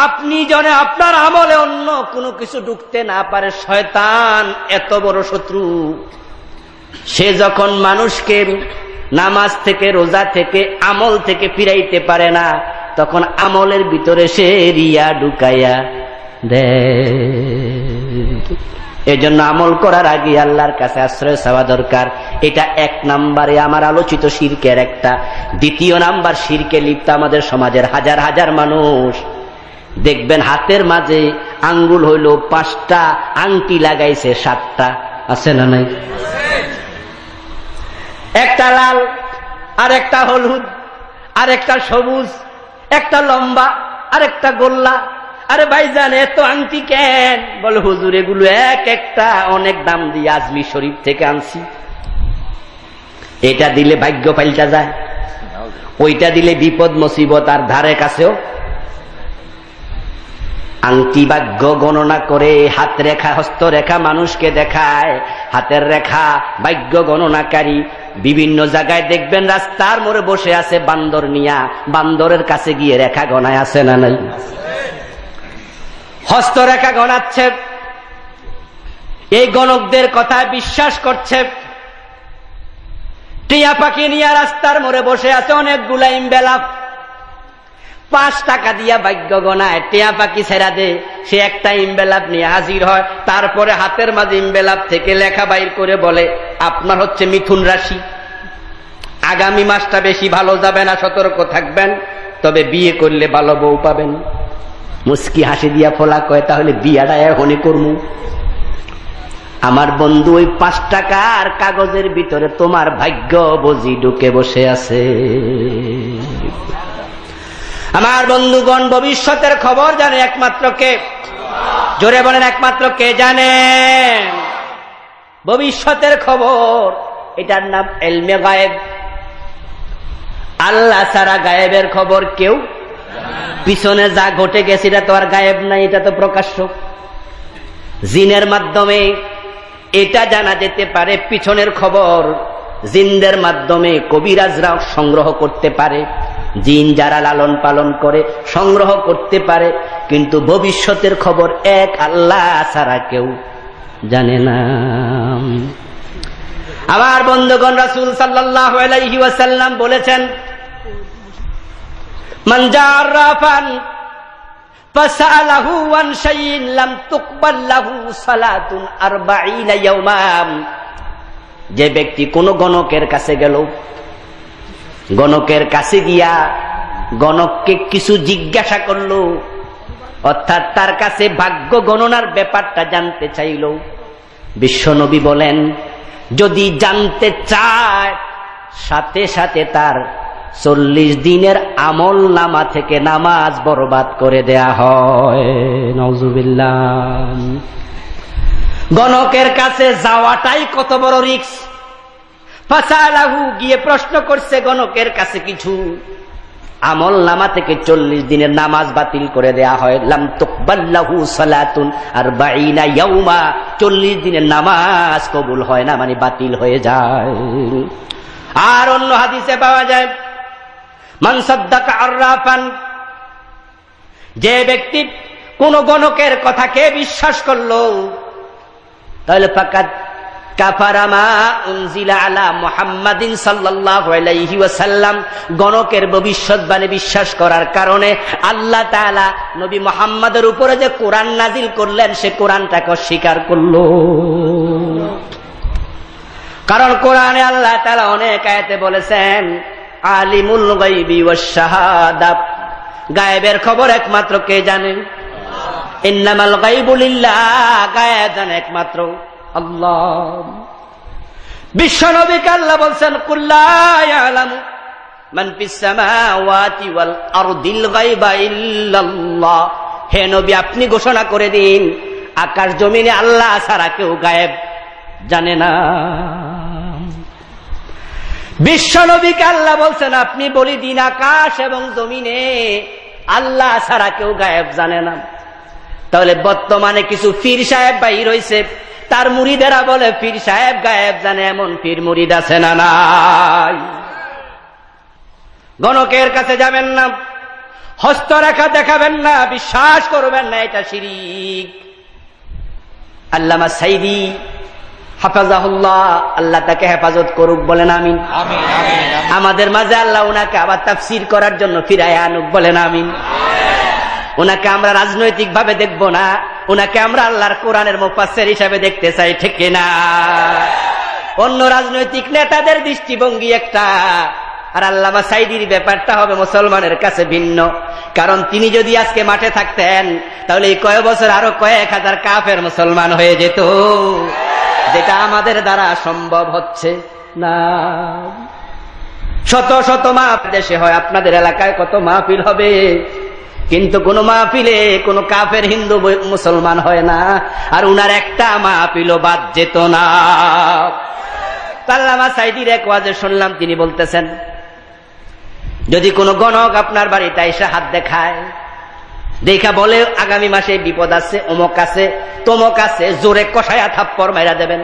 Speaker 1: আপনি যেন আপনার আমলে অন্য কোনো কিছু ঢুকতে না পারে। শয়তান এত বড় শত্রু, সে যখন মানুষকে নামাজ থেকে, রোজা থেকে, আমল থেকে ফিরাইতে পারে না, তখন আমলের ভিতরে সে রিয়া ঢুকাইয়া দেয়। এজন্য আমল করার আগে আল্লাহর কাছে আশ্রয় চাওয়া দরকার। এটা এক নাম্বারে আমার আলোচিত শিরকের একটা। দ্বিতীয় নাম্বার, শিরকে লিপ্ত আমাদের সমাজের হাজার হাজার মানুষ। দেখবেন হাতের মাঝে আঙ্গুল হইল 5টা, আংটি লাগাইছে 7টা। আছে না নাই? একটা লাল, আর একটা হলুদ, আর একটা সবুজ, একটা লম্বা, আর একটা গোল্লা। আরে ভাইজান, এত আংটি কেন? বলে হুজুর, এগুলো এক একটা অনেক দাম দিয়ে আজমির শরীফ থেকে আনছি। এটা দিলে ভাগ্য পাল্টা যায়, ওইটা দিলে বিপদ মুসিবত আর ধারে কাছেও। আংটি ভাগ্য গণনা করে হাত রেখা, হস্তরেখা মানুষকে দেখায়, হাতের রেখা ভাগ্য গণনাকারী। বিভিন্ন জায়গায় দেখবেন রাস্তার মোড়ে বসে আছে বান্দর নিয়া, বান্দরের কাছে গিয়ে রেখা গণায়। আছে না নাই? হস্তরেখা গণাচ্ছে, এই গণকদের কথায় বিশ্বাস করছে। টিয়া পাখি নিয়ে রাস্তার মোড়ে বসে আছে অনেকগুলা ইমবেলাপ, 5 টাকা দিয়া ভাগ্য গণায়। টিয়া পাখি ছেড়া দে, সে একটা ইমবেলাপ নিয়ে হাজির হয়। তারপরে হাতের মাঝে ইমবেলাপ থেকে লেখা বাইর করে বলে, আপনার হচ্ছে মিথুন রাশি, আগামী মাসটা বেশি ভালো যাবে না, সতর্ক থাকবেন, তবে বিয়ে করলে ভালো বউ পাবেন। মুস্কি হাসি দিয়া ফোলা কয়, তাহলে বিয়াটা এখনই করমু। আমার বন্ধু, ওই 5 টাকার কাগজের ভিতরে তোমার ভাগ্য বুঝি ঢুকে বসে আছে। আমার বন্ধুগণ, ভবিষ্যতের খবর জানে একমাত্র কে? জোরে বলেন, একমাত্র কে জানে? ভবিষ্যতের খবর, এটার নাম ইলমে গায়েব। আল্লাহ ছাড়া গায়েবের খবর কেউ, পিছনে যা ঘটে গেছে এটা তো আর গায়েব নাই, এটা তো প্রকাশ্য। জিনের মাধ্যমে এটা জানা যেতে পারে, পিছনের খবর জিনদের মাধ্যমে কবিরাজরা সংগ্রহ করতে পারে, জিন যারা লালন পালন করে সংগ্রহ করতে পারে, কিন্তু ভবিষ্যতের খবর এক আল্লাহ ছাড়া কেউ জানে না। আমার বন্ধুগণ, রাসূল সাল্লাল্লাহু আলাইহি ওয়াসাল্লাম বলেছেন, মান জারাফান ফাসালাহু আন শাইইন লাম তুকবাল লাহু সালাতুন 40 ইয়াওমান। যে ব্যক্তি কোন গণকের কাছে গেল, গণকের কাছে গিয়া গণককে কিছু জিজ্ঞাসা করলো, অর্থাৎ তার কাছে ভাগ্য গণনার ব্যাপারটা জানতে চাইল, বিশ্বনবী বলেন, যদি জানতে চায় সাথে সাথে তার 40 দিনের আমল নামা থেকে নামাজ বরবাদ করে দেয়া হয়। নাউজুবিল্লাহ। গণকের কাছে যাওয়াটাই কত বড় রিস্ক। ফাসালাহু, গিয়ে প্রশ্ন করছে গণকের কাছে কিছু, আমল নামা থেকে 40 দিনের নামাজ বাতিল করে দেয়া হয়। লাম তুকবাল লাহু সালাতুন 40 ইয়াওমা, 40 দিনের নামাজ কবুল হয় না, মানে বাতিল হয়ে যায়। আর অন্য হাদিসে পাওয়া যায়, মান সাদ্দাকা আররাফান, যে ব্যক্তি কোন গণকের কথাকে বিশ্বাস করলো, তাহলে ফাকাদ কাফারা মা উনজিলা আলা মুহাম্মাদিন সাল্লাল্লাহু আলাইহি ওয়াসাল্লাম, গণকের ভবিষ্যৎবাণী বিশ্বাস করার কারণে আল্লাহ তাআলা নবী মুহাম্মাদের উপরে যে কোরআন নাজিল করলেন, সে কোরআনটাকে অস্বীকার করলো। কারণ কোরআনে আল্লাহ তাআলা অনেক আয়াতে বলেছেন, আলিমুল গায়বি ওয়াশ শাহাদা, গায়েবের খবর একমাত্র কে জানেন? ইন্নামাল গায়বু লিল্লাহ, গায়েব জানে একমাত্র আল্লাহ। বিশ্বনবীকে আল্লাহ বলছেন কুল্লা ইয়ালামু মান ফিস সামাওয়াতি ওয়াল আরদিল গায়বা ইল্লাল্লাহ। হে নবী, আপনি ঘোষণা করে দিন আকাশ জমিনে আল্লাহ ছাড়া কেউ গায়েব জানে না। বিশ্বনবীকে আল্লাহ বলছেন আপনি বলি দিন আকাশ এবং জমিনে আল্লাহ ছাড়া কেউ গায়েব জানে না। তাহলে বর্তমানে কিছু পীর সাহেব বাইর হইছে, তার মুরিদেরা বলে পীর সাহেব গায়েব জানে, এমন পীর মুরিদ আছে না নাই? গণকের কাছে যাবেন না, হস্তরেখা দেখাবেন না, বিশ্বাস করবেন না, এটা শিরিক। আল্লামা সাইদি হাফাজাহুল্লাহ, আল্লাহ তাকে হেফাজত করুক, বলেন আমিন। আমাদের মাঝে আল্লাহ উনাকে আবার তাফসীর করার জন্য ফিরায় আনুক, বলেন আমিন। উনাকে আমরা রাজনৈতিক ভাবে দেখব না, উনাকে আমরা আল্লাহর কোরআনের মুফাসসির হিসাবে দেখতে চাই, ঠিক না? অন্য রাজনৈতিক নেতাদের দৃষ্টিভঙ্গি একটা, আর আল্লামা সাইদির ব্যাপারটা হবে মুসলমানের কাছে ভিন্ন। কারণ তিনি যদি আজকে মাঠে থাকতেন তাহলে এই কয়েক বছর আরো কয়েক হাজার কাফের মুসলমান হয়ে যেত, যেটা আমাদের দ্বারা সম্ভব হচ্ছে না। শত শত মাহফিল দেশে হয়, আপনাদের এলাকায় কত মাহফিল হবে, কিন্তু কোন মাহফিলে কোন কাফের হিন্দু মুসলমান হয় না, আর উনার একটা মাহফিলও বাদ যেত না। আল্লামা সাইদির এক ওয়াজে শুনলাম, তিনি বলতেছেন যদি কোন গণক আপনার বাড়িতে এসে হাত দেখায়, দেখা বলে আগামী মাসে বিপদ আছে, অমুক আছে, তমক আছে, জোরে কষায়া থাপ্পড় মাইরা দেবেন।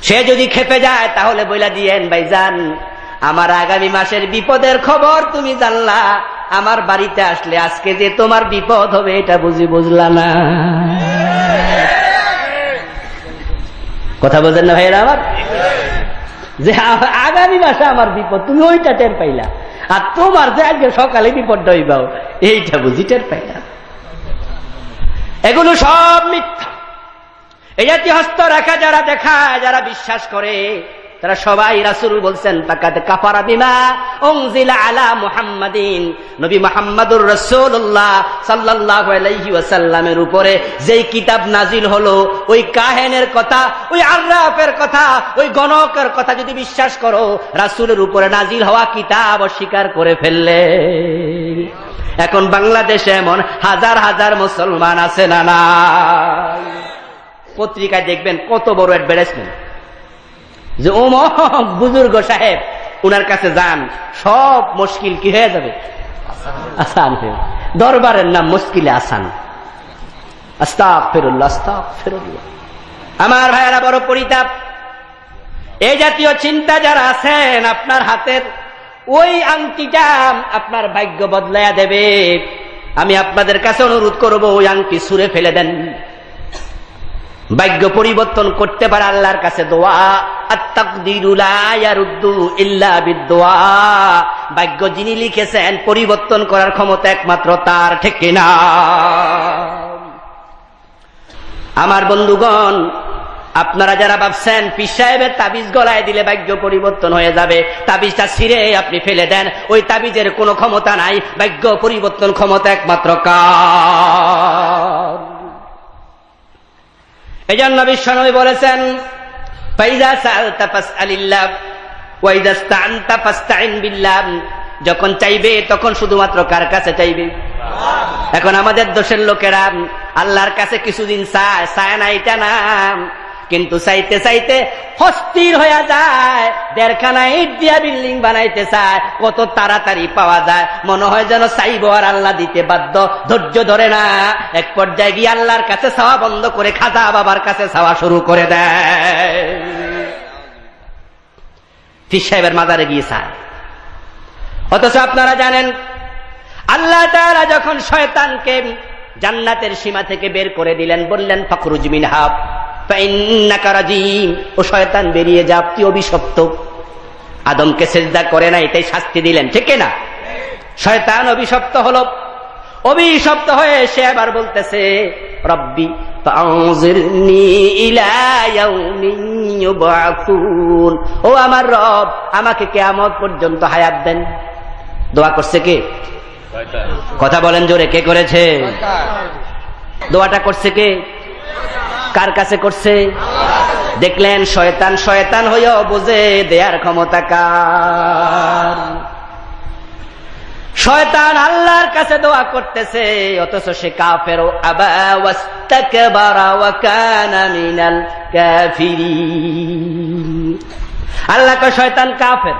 Speaker 1: সে যদি খেপে যায় তাহলে বইলা দিয়েন, ভাইজান আমার আগামী মাসের বিপদের খবর তুমি জানলা, আমার বাড়িতে আসলে আজকে যে তোমার বিপদ হবে এটা বুঝলা না। কথা বলছেন না ভাইয়েরা আমার? যে আগামী মাসে আমার বিপদ, তুমি ওইটা টের পাইলা, আর তোমার যে আজকে সকালে বিপদটা হইবাও এইটা বুঝি টের পাইলা। এগুলো সব মিথ্যা। এই জাতীয় হস্ত রাখা যারা দেখায়, যারা বিশ্বাস করে, তারা সবাই রাসূল বলছেন ফাকাদ কাফারা বিমা উনজিলা আলা মুহাম্মাদিন, নবী মুহাম্মদুর রাসূলুল্লাহ সাল্লাল্লাহু আলাইহি ওয়াসাল্লামের উপরে যেই কিতাব নাজিল হলো, ওই কাহেনের কথা, ওই আররাফের কথা, ওই গণকের কথা যদি বিশ্বাস করো, রাসূলের উপরে নাজিল হওয়া কিতাব অস্বীকার করে ফেললে। এখন বাংলাদেশে এমন হাজার হাজার মুসলমান আছে না নাই? পত্রিকায় দেখবেন কত বড় অ্যাডভার্টাইজমেন্ট যে অমুক বুজুর্গ সাহেব, উনার কাছে যান, সব মুশকিল কি হয়ে যাবে, আসান হয়ে। দরবারের নাম মুশকিলে আসান। আস্তাগফিরুল্লাহ, আস্তাগফিরুল্লাহ। আমার ভাইয়েরা, বড় পরিতাপ। এই জাতীয় চিন্তা যারা আছেন, আপনার হাতের ওই আংটিটা আপনার ভাগ্য বদলাইয়া দেবে। আমি আপনাদের কাছে অনুরোধ করব, ওই আংটি ছুঁড়ে ফেলে দেন। ভাগ্য পরিবর্তন করতে পারে আল্লাহর কাছে দোয়া। আত-তাকদীরু লা ইয়ারুদ্দু ইল্লা বিদ-দুআ। ভাগ্য যিনি লিখেছেন পরিবর্তন করার ক্ষমতা একমাত্র তার, ঠিক কিনা? আমার বন্ধুগণ, আপনারা যারা ভাবছেন পীর সাহেবের তাবিজ গলায় দিলে ভাগ্য পরিবর্তন হয়ে যাবে, তাবিজটা ছিঁড়ে আপনি ফেলে দেন। ওই তাবিজের কোনো ক্ষমতা নাই, ভাগ্য পরিবর্তন ক্ষমতা একমাত্র কার? এজন্য বিশ্বনবী বলেছেন ফাইযা সাআলতা ফাসআলিল্লাহ ওয়া ইযা ইসতাআনতা ফাসতাইন বিল্লাহ। যখন চাইবে তখন শুধুমাত্র কার কাছে চাইবে? এখন আমাদের দেশের লোকেরা আল্লাহর কাছে কিছুদিন চায় না, এটা না, কিন্তু চাইতে চাইতে অস্থির হয়ে যায়। 1.5খানা ইট দিয়া বিল্ডিং বানাইতে চায়, কত তাড়াতাড়ি পাওয়া যায়, মনে হয় যেন চাইব আর আল্লাহ দিতে বাধ্য, ধৈর্য ধরে না। এক পর্যায়ে গিয়ে আল্লাহর কাছে চাওয়া বন্ধ করে খাজা বাবার কাছে চাওয়া শুরু করে দেয়। পীর সাহেবের মাজারে গিয়ে চায়। অথচ আপনারা জানেন আল্লাহ তাআলা যখন শয়তানকে জান্নাতের সীমা থেকে বের করে দিলেন, বললেন ফাখরুজ মিনহা ফাইন্নাকা রাজিম, ও শয়তান বেরিয়ে যা, তুই অভিশপ্ত। আদমকে সিজদা করে না, এটাই শাস্তি দিলেন, ঠিক না? শয়তান অভিশপ্ত হলো। অভিশপ্ত হয়ে সে আবার বলতেছে রব্বি ফাউযিরনি ইলা ইয়াউমি ইউবআসুন, ও আমার রব আমাকে কিয়ামত পর্যন্ত হায়াত দেন। দোয়া করছে কে? কথা বলেন জোরে, কে করেছে? দোয়াটা করছে কে? কার কাছে করছে? দেখলেন শয়তান শয়তান হইয়াও বোঝে দেয়ার ক্ষমতা কার। শয়তান আল্লাহর কাছে দোয়া করতেছে, অথচ সে কাফের। আবা ওয়াস্তাকবারা ওয়া কানা মিনাল কাফিরিন। আল্লাহ কয় শয়তান কাফের।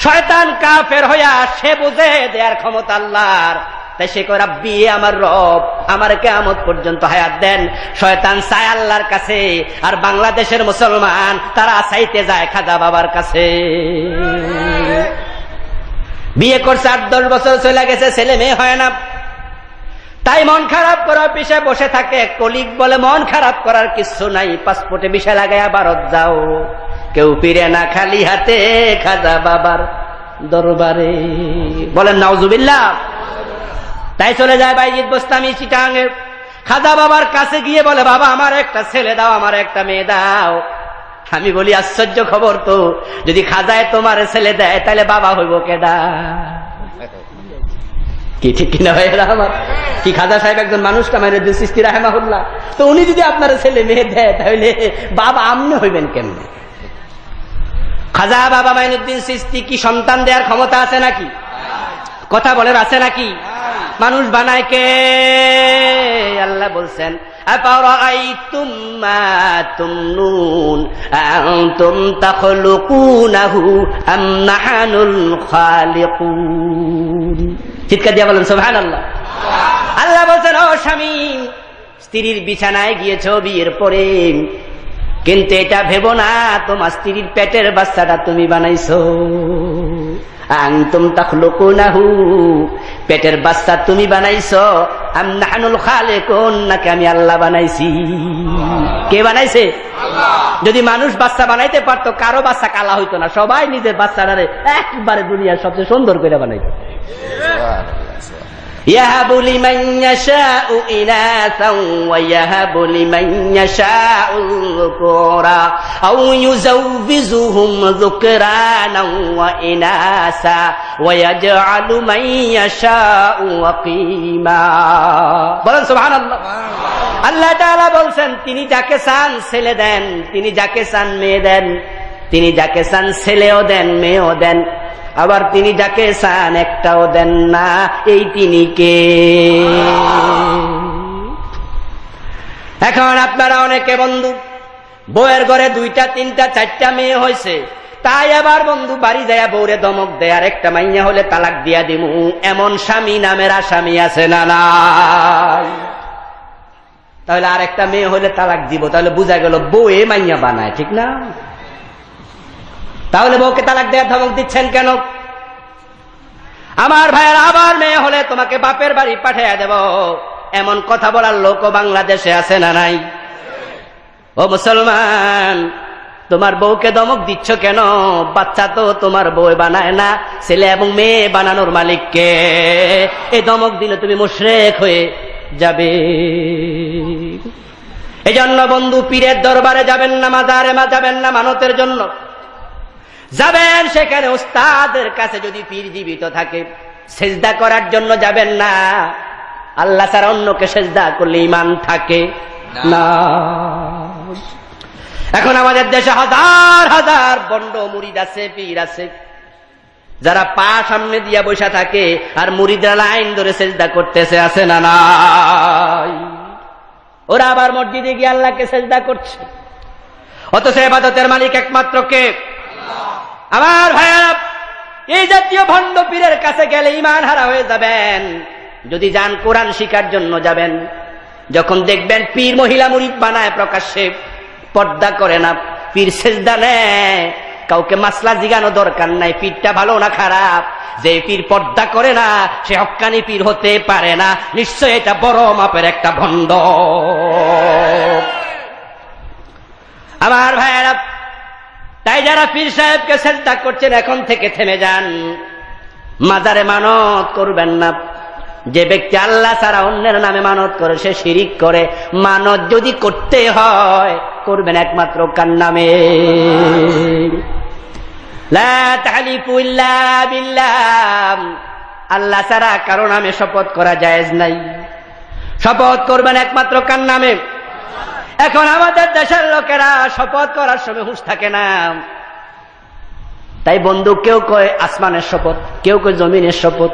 Speaker 1: শয়তান কাফের হইয়া সে বুঝে দেয়ার ক্ষমতা আল্লাহর, তাই সে কয় রাব্বি, আমার রব আমার কিয়ামত পর্যন্ত হায়াত দেন। শয়তান চায় আল্লাহর কাছে, আর বাংলাদেশের মুসলমান তারা চাইতে যায় খাজা বাবার কাছে। বিয়ে করছে 8-10 বছর চলে গেছে, ছেলে মেয়ে হয় না, তাই মন খারাপ করার পিছনে বসে থাকে। কলিগ বলে মন খারাপ করার কিছু নাই, পাসপোর্টে ভিসা লাগায়া ভারত যাও। কেউ ফিরে না খালি হাতে খাজা বাবার দরবারে। বলেন নাউজুবিল্লাহ। তাই চলে যায় বাইজিদ বোস্তামি চিটাঙে, খাজা বাবার কাছে গিয়ে বলে বাবা আমার একটা ছেলে দাও, আমার একটা মেয়ে দাও। আমি বলি আশ্চর্য খবর তো, যদি খাজায় তোমার ছেলে দেয় তাহলে বাবা হইব কেডা? কি ঠিক কিনা ভাই? আমার কি খাজা সাহেব একজন মানুষ কামাইনুদ্দিন চিশতি রাহিমাহুল্লাহ, তো উনি যদি আপনার ছেলে মেয়ে দেয় তাহলে বাবা আমনে হইবেন কেমনে? খাজা বাবা মাইনুদ্দিন চিশতি কি সন্তান দেওয়ার ক্ষমতা আছে নাকি? কথা বলেন আছে নাকি? মানুষ বানায় কে? আল্লাহ বলছেন আফারাআইতুম মা তুমনুন আনতুম তাখলুকুনাহু আম নাহনুল খালিকুন। চিৎকার দিয়ে বলেন সুবহানাল্লাহ। আল্লাহ বলছেন ও স্বামী, স্ত্রীর বিছানায় গিয়েছো বিয়ের পরে, কিন্তু এটা ভেবো না তোমার স্ত্রীর পেটের বাচ্চাটা তুমি বানাইছো। আনতুম তাখলুকুনাহু, পেটের বাচ্চা তুমি বানাইছো। আম নাহনুল খালিকুন, নাকি আমি আল্লাহ বানাইছি? কে বানাইছে? আল্লাহ। যদি মানুষ বাচ্চা বানাইতে পারতো কারো বাচ্চা কালা হইতো না, সবাই নিজের বাচ্চাটারে একবারে দুনিয়ার সবচেয়ে সুন্দর করে বানাইতো। يهب لمن يشاء إناثا ويهب لمن يشاء ذكورا أو يزوجهم ذكرانا وإناثا ويجعل من يشاء عقيما। বলেন সুবহানাল্লাহ। আল্লাহ তাআলা বলছেন তিনি যাকে চান ছেলে দেন, তিনি যাকে চান মেয়ে দেন, তিনি যাকে চান ছেলেও দেন মেয়েও দেন, আবার তিনি যাকে চান একটাও দেন না। এই তিনি কে? এখন আপনারা অনেকে বন্ধু বউয়ের ঘরে 2টা 3টা 4টা মেয়ে হয়েছে, তাই আবার বন্ধু বাড়ি যায় বউরে ধমক দেয়, আর একটা মাইয়া হলে তালাক দিয়া দিমু, এমন স্বামী নামের আসামি আছে না নাই? তাহলে আর একটা মেয়ে হলে তালাক দিব, তাহলে বোঝা গেল বউয়ে মাইয়া বানায়, ঠিক না? তাহলে বউকে তালাক দেওয়ার ধমক দিচ্ছেন কেন? আমার ভাইয়ের আবার মেয়ে হলে তোমাকে বাপের বাড়ি পাঠিয়ে দেব, এমন কথা বলার লোক বাংলাদেশে আছে না নাই? ও মুসলমান, তোমার বউকে ধমক দিচ্ছ কেন? বাচ্চা তো তোমার বউ বানায় না, ছেলে এবং মেয়ে বানানোর মালিক কে? এই ধমক দিলে তুমি মুশরিক হয়ে যাবে। এজন্য বন্ধু পীরের দরবারে যাবেন না, মাজারে যাবেন না মানতের জন্য, যাবেন সেখানে উস্তাদের কাছে যদি পীর জীবিত থাকে। সেজদা করার জন্য যাবেন না, আল্লাহ ছাড়া অন্যকে সেজদা করলে ঈমান থাকে না। এখন আমাদের দেশে হাজার হাজার বন্ড মুরিদ আছে, পীর আছে, যারা পা সামনে দিয়া বসে থাকে আর মুরিদরা লাইন ধরে সেজদা করতেছে, আছে না নাই? ওরা আবার মসজিদে গিয়ে আল্লাহকে সেজদা করছে, অথচ ইবাদতের মালিক একমাত্র কে? আমার ভাইয়েরা, এই জাতীয় ভণ্ড পীরের কাছে গেলে ঈমান হারা হয়ে যাবেন। যদি যান কোরআন শিখার জন্য যাবেন, যখন দেখবেন পীর মহিলা মুরিদ বানায় প্রকাশ্যে, পর্দা করে না, পীর সেজদা নেয়, কাউকে মাসলা জিগানো দরকার নাই পীরটা ভালো না খারাপ। যে পীর পর্দা করে না সে হক্কানি পীর হতে পারে না, নিশ্চয় এটা বড় মাপের একটা ভণ্ড। আমার ভাইয়েরা, তাই যারা পীর সাহেবকে সেজদা করছেন এখন থেকে থেমে যান, মাজারে মানত করবেন না। যে ব্যক্তি আল্লাহ ছাড়া অন্যের নামে মানত করে সে শিরিক করে। মানত যদি করতে হয় করবেন একমাত্র কার নামে? লা তাহলিফু ইল্লা বিল্লাহ, আল্লাহ ছাড়া কারো নামে শপথ করা জায়েজ নাই। শপথ করবেন একমাত্র কার নামে? এখন আমাদের দেশের লোকেরা শপথ করার সময় হুঁশ থাকে না, তাই বন্ধু কেউ কয় আসমানের শপথ, কেউ কয় জমিনের শপথ,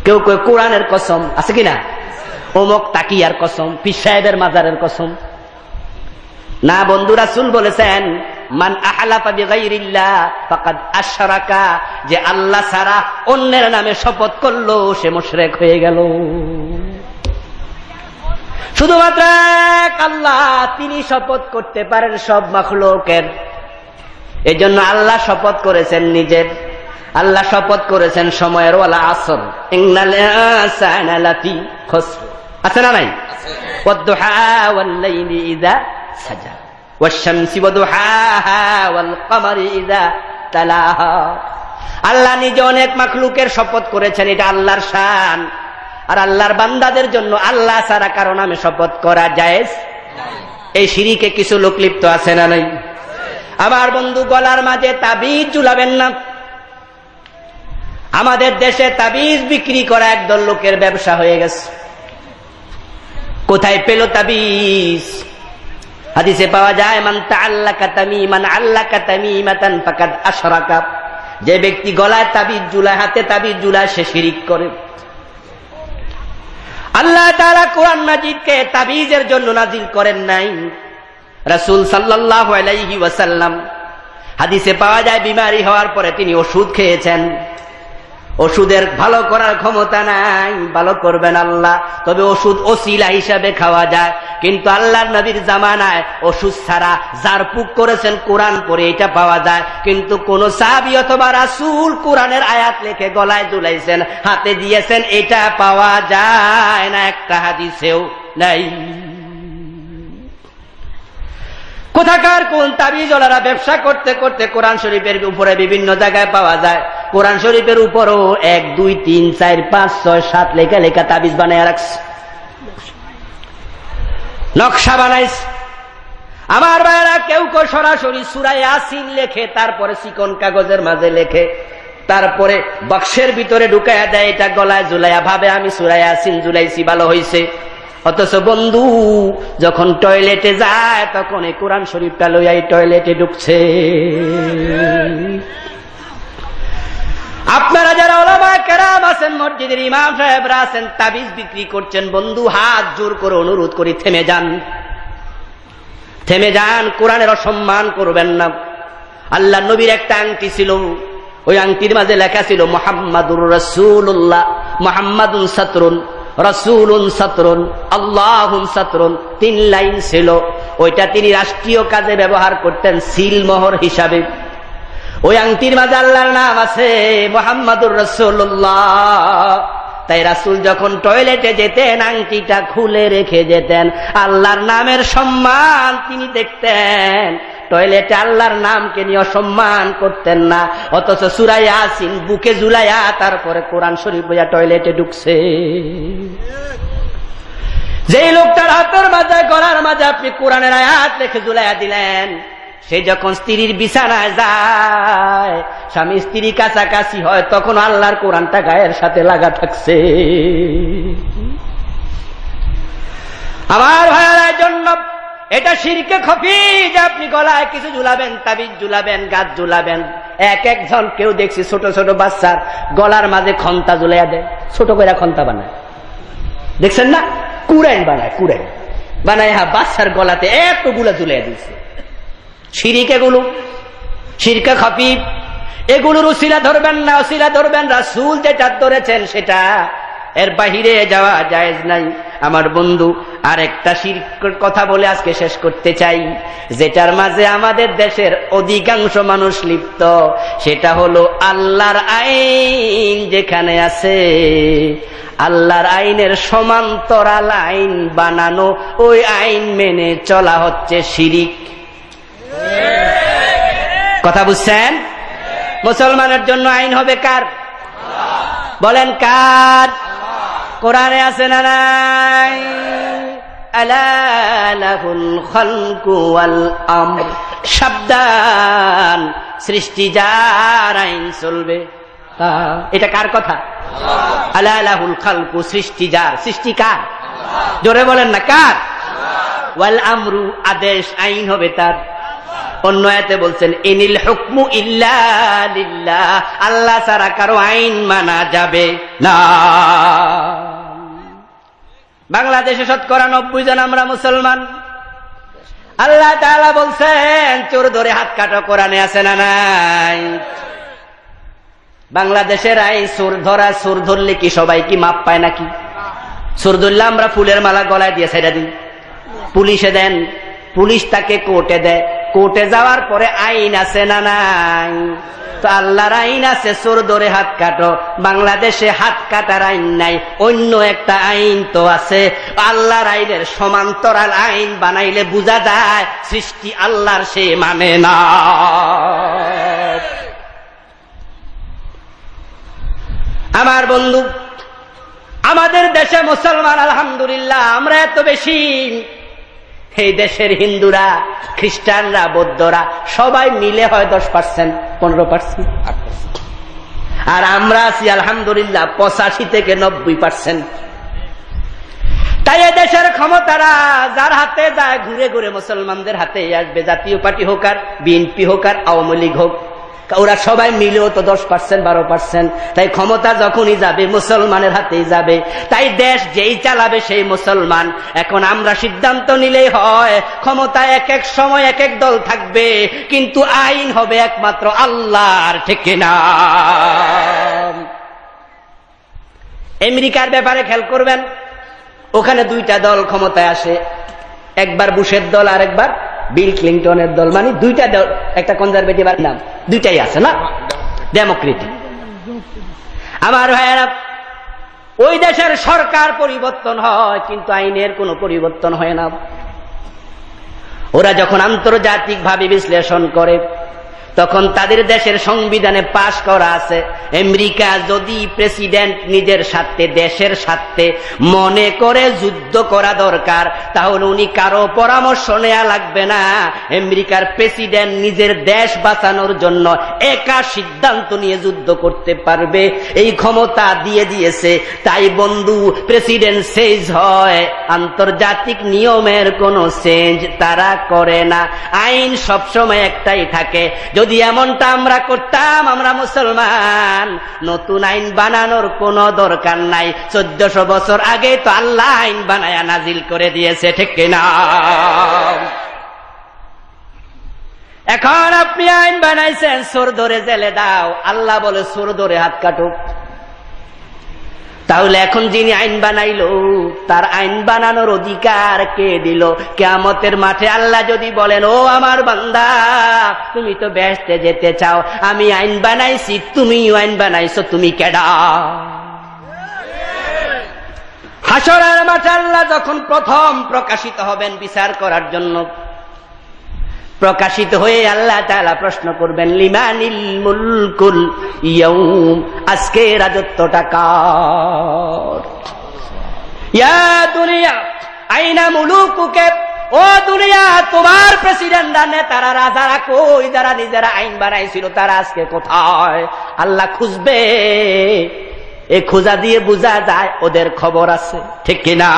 Speaker 1: কেউ কয় কোরআনের কসম, আছে কিনা, অমুক তাকিয়ার কসম, পীর সাহেবের মাজারের কসম। না বন্ধু, রাসূল বলেছেন মান আহলাফা বিগাইরিল্লাহ ফাকাদ আশরাকা, যে আল্লাহ ছাড়া অন্যের নামে শপথ করলো সে মুশরিক হয়ে গেল। শুধুমাত্র এক আল্লাহ, তিনি শপথ করতে পারেন সব মাখলুকের। এই জন্য আল্লাহ শপথ করেছেন নিজের, আল্লাহ শপথ করেছেন সময়ের, ওয়ালা আসর ইন্নাল ইনসানা লাফি খুসর, আছে না নাই? ওয়াদ-দুহা ওয়াল-লাইলি ইযা সাজা ওয়াশ-শামসি ওয়াদুহাহা ওয়াল-কমারি ইযা তালাহা। আল্লাহ নিজে অনেক মাখলুকের শপথ করেছেন, এটা আল্লাহর শান। আর আল্লাহর বান্দাদের জন্য আল্লাহ ছাড়া কারো নামে শপথ করা জায়েজ। এই শিরকে কিছু লোক লিপ্ত আছে না নাই? আমার বন্ধু, গলার মাঝে তাবিজ ঝুলাবেন না। আমাদের দেশে তাবিজ বিক্রি করা একদল লোকের ব্যবসা হয়ে গেছে। কোথায় পেল তাবিজ? হাদিসে পাওয়া যায় মান তাআল্লাকা তামিমান আল্লাকা তামিমাতান ফাকাদ আশরাকা, যে ব্যক্তি গলায় তাবিজ ঝুলায়, হাতে তাবিজ ঝুলায়, সে শিরিক করে। আল্লাহ তাআলা কোরআন মাজিদকে তাবিজের জন্য নাজিল করেন নাই। রাসূল সাল্লাল্লাহু আলাইহি ওয়াসাল্লাম হাদিসে পাওয়া যায় বিমারি হওয়ার পরে তিনি ওষুধ খেয়েছেন। ওষুধের ভালো করার ক্ষমতা নাই, ভালো করবেন আল্লাহ, তবে ওষুধ ওসিলা হিসাবে খাওয়া যায়। কিন্তু আল্লাহর নবীর জামানায় ওষুধ ছাড়া জারপুক করেছেন কোরআন পড়ে, এটা পাওয়া যায়। কিন্তু কোন সাহাবী অথবা রাসূল কোরআনের আয়াত লিখে গলায় ঝুলাইছেন, হাতে দিয়েছেন, এটা পাওয়া যায় না, একটা হাদিসেও নাই। কোথাকার কোন তাবিজওয়ালারা ব্যবসা করতে করতে কোরআন শরীফের উপরে বিভিন্ন জায়গায় পাওয়া যায়। কোরআন শরীফের উপরও 1, 2, 3, 4, 5, 6, 7 লেখা লেখা তাবিজ বানায় রাখছে, নকশা বানাইছে। আমার ভাইরা, কেউ কেউ সরাসরি সূরা ইয়াসিন লেখে, তারপরে চিকন কাগজের মাঝে লেখে, তারপরে বাক্সের ভিতরে ঢুকাইয়া দেয়, এটা গলায় ঝুলাইয়া ভাবে আমি সূরা ইয়াসিন ঝুলাইছি, ভালো হইছে। অথচ বন্ধু যখন টয়লেটে যায় তখন এই কোরআন শরীফটা লইয়াই টয়লেটে ঢুকছে। আপনারা যারা উলামায়ে কেরাম আছেন, মসজিদের ইমাম সাহেবরা আছেন, তাবিজ বিক্রি করছেন, বন্ধু হাত জোর করে অনুরোধ করি থেমে যান, থেমে যান। কোরআনের অসম্মান করবেন না। আল্লাহ নবীর একটা আংটি ছিল, ওই আংটির মাঝে লেখা ছিল মুহাম্মাদুর রাসূলুল্লাহ, মুহাম্মাদুন সাতরুন, রাসূলুন সাতরুন, আল্লাহুন সাতরুন, 3 লাইন ছিল। ওইটা তিনি রাষ্ট্রীয় কাজে ব্যবহার করতেন সিল মোহর হিসাবে। ওই আংটির মাঝে আল্লাহর নাম আছে, মুহাম্মাদুর রাসূলুল্লাহ। তাই রাসূল যখন টয়লেটে যেতেন আংটিটা খুলে রেখে যেতেন, আল্লাহর নামের সম্মান তিনি দেখতেন। টয়লেটে আল্লাহর নামকে নিয়ে অসম্মান করতেন না। অথচ সূরা ইয়াসিন বুকে ঝুলাইয়া তারপরে কোরআন শরীফ বইয়া টয়লেটে ঢুকছে। যেই লোকটার হাতের মাঝে গলার মাঝে আপনি কোরআনের আয়াত লিখে ঝুলাইয়া দিলেন, সে যখন স্ত্রীর বিছানায় যায়, স্বামী স্ত্রী কাছাকাছি হয়, তখন আল্লাহর কোরআনটা গায়ের সাথে লাগা থাকছে। আমার ভাইয়ের জন্য এটা শিরকে খফি যে আপনি গলায় কিছু ঝুলাবেন, তাবিজ ঝুলাবেন, গাছ ঝুলাবেন। এক একজন কেউ দেখছি ছোট ছোট বাচ্চার গলার মাঝে খন্তা ঝুলাইয়া দেয়, ছোট করে খন্তা বানায়, দেখছেন না? কুড়াইন বানায়, কুড়াইন বানায়, হ্যাঁ, বাচ্চার গলাতে এতগুলা ঝুলাইয়া দিচ্ছে। শিরিক এগুলো, শিরকে খফি। এগুলোর উসিলা ধরবেন না, উসিলা ধরবেন রাসূল যেটা ধরেছেন সেটা, এর বাহিরে যাওয়া জায়েজ নাই। আমার বন্ধু, আরেকটা শিরকের কথা বলে আজকে শেষ করতে চাই, যেটার মাঝে আমাদের দেশের অধিকাংশ মানুষ লিপ্ত, সেটা হলো আল্লাহর আইন যেখানে আছে, আল্লাহর আইনের সমান্তরাল আইন বানানো, ওই আইন মেনে চলা হচ্ছে শিরিক। কথা বুঝছেন? মুসলমানের জন্য আইন হবে কার? বলেন কার? কোরআনে আছে না নাই? আলা লাহুল খালকু ওয়াল আমর, সাবধান, সৃষ্টি যার আইন চলবে। এটা কার কথা? আলা লাহুল খালকু, সৃষ্টি যার। সৃষ্টি কার? জোরে বলেন না, কার? ওয়াল আমরু, আদেশ আইন হবে তার। অন্য আয়াতে বলছেন ইনিল হুকমু ইল্লা লিল্লাহ, আল্লাহ ছাড়া কারো আইন মানা যাবে না। বাংলাদেশে 90% আমরা মুসলমান। আল্লাহ তাআলা বলছেন চোর ধরে হাত কাটো, কোরআনে আছে না নাই? বাংলাদেশের আইন চোর ধরা, চোর ধরলে কি সবাই কি মাপ পায় নাকি? চোর ধরলে আমরা ফুলের মালা গলায় দিয়ে ছেড়ে দিই, পুলিশে দেন, পুলিশ তাকে কোর্টে দেয়, কোর্টে যাওয়ার পরে আইন আছে না নাই? তো আল্লাহর আইন আছে চোর ধরে হাত কাটো, বাংলাদেশে হাত কাটার আইন নাই, অন্য একটা আইন তো আছে। আল্লাহর আইনের সমান্তরাল আইন বানাইলে বোঝা যায় সৃষ্টি আল্লাহর, সে মানে না। আমার বন্ধু, আমাদের দেশে মুসলমান আলহামদুলিল্লাহ আমরা এত বেশি, এই দেশের হিন্দুরা, খ্রিস্টানরা, বৌদ্ধরা সবাই মিলে হয় 10%, 15%, আর আমরা আছি আলহামদুলিল্লাহ 85 থেকে 90%। তাই এ দেশের ক্ষমতারা যার হাতে যায় ঘুরে ঘুরে মুসলমানদের হাতে আসবে, জাতীয় পার্টি হোক আর বিএনপি হোক আর আওয়ামী লীগ হোক, ওরা সবাই মিলেও তো 10%, 12%। তাই ক্ষমতা যখনই যাবে মুসলমানের হাতেই যাবে, তাই দেশ যেই চালাবে সেই মুসলমান। এখন আমরা সিদ্ধান্ত নিলেই হয়, ক্ষমতা এক এক সময় এক এক দল থাকবে, কিন্তু আইন হবে একমাত্র আল্লাহর, ঠিক না? আমেরিকার ব্যাপারে খেয়াল করবেন, ওখানে 2টা দল ক্ষমতায় আসে, একবার বুশের দল আর একবার বিল ক্লিন্টনের দল। মানে 2টা দল, একটা কনজারভেটিভ আর নাম, 2টাই আছে না, ডেমোক্রেটিক। আমার ভাইয়েরা, ওই দেশের সরকার পরিবর্তন হয় কিন্তু আইনের কোনো পরিবর্তন হয় না। ওরা যখন আন্তর্জাতিক ভাবে বিশ্লেষণ করে তখন তাদের দেশের সংবিধানে পাশ করা আছে, আমেরিকা যদি প্রেসিডেন্ট নিজের স্বার্থে, দেশের স্বার্থে মনে করে যুদ্ধ করা দরকার, তাহলে উনি কারো পরামর্শ নেওয়া লাগবে না। আমেরিকার প্রেসিডেন্ট নিজের দেশ বাঁচানোর জন্য একা সিদ্ধান্ত নিয়ে যুদ্ধ করতে পারবে, এই ক্ষমতা দিয়ে দিয়েছে। তাই বন্ধু, প্রেসিডেন্ট চেঞ্জ হয়, আন্তর্জাতিক নিয়মের কোনো চেঞ্জ তারা করে না, আইন সবসময় একটাই থাকে। যদি এমনটা আমরা করতাম, আমরা মুসলমান, নতুন আইন বানানোর কোনো দরকার নাই। 1400 বছর আগে তো আল্লাহ আইন বানায়া নাজিল করে দিয়েছে, ঠিক কিনা? এখন আপনি আইন বানাইছেন চোর ধরে জেলে দাও, আল্লাহ বলে চোর ধরে হাত কাটো। তাহলে এখন যিনি আইন বানাইলো তার আইন বানানোর অধিকার কে দিল? কিয়ামতের মাঠে আল্লাহ যদি বলেন, ও আমার বান্দা, তুমি তো বেহেশতে যেতে চাও, আমি আইন বানাইছি, তুমিও আইন বানাইছো, তুমি কেডা? হাসরের মাঠে আল্লাহ যখন প্রথম প্রকাশিত হবেন বিচার করার জন্য, প্রকাশিত হয়ে আল্লাহ তাআলা প্রশ্ন করবেন, লিমানিল মুলকুল ইয়াউম, আজকে রাজত্বটা কার? ইয়া দুনিয়া আইনা মুলুকুকে, ও দুনিয়া তোমার প্রেসিডেন্টরা, নেতারা, রাজারা কই? যারা নিজেরা আইন বানাইছিল তারা আজকে কোথায়? আল্লাহ খুঁজবে, এ খোঁজা দিয়ে বোঝা যায় ওদের খবর আছে, ঠিক কিনা?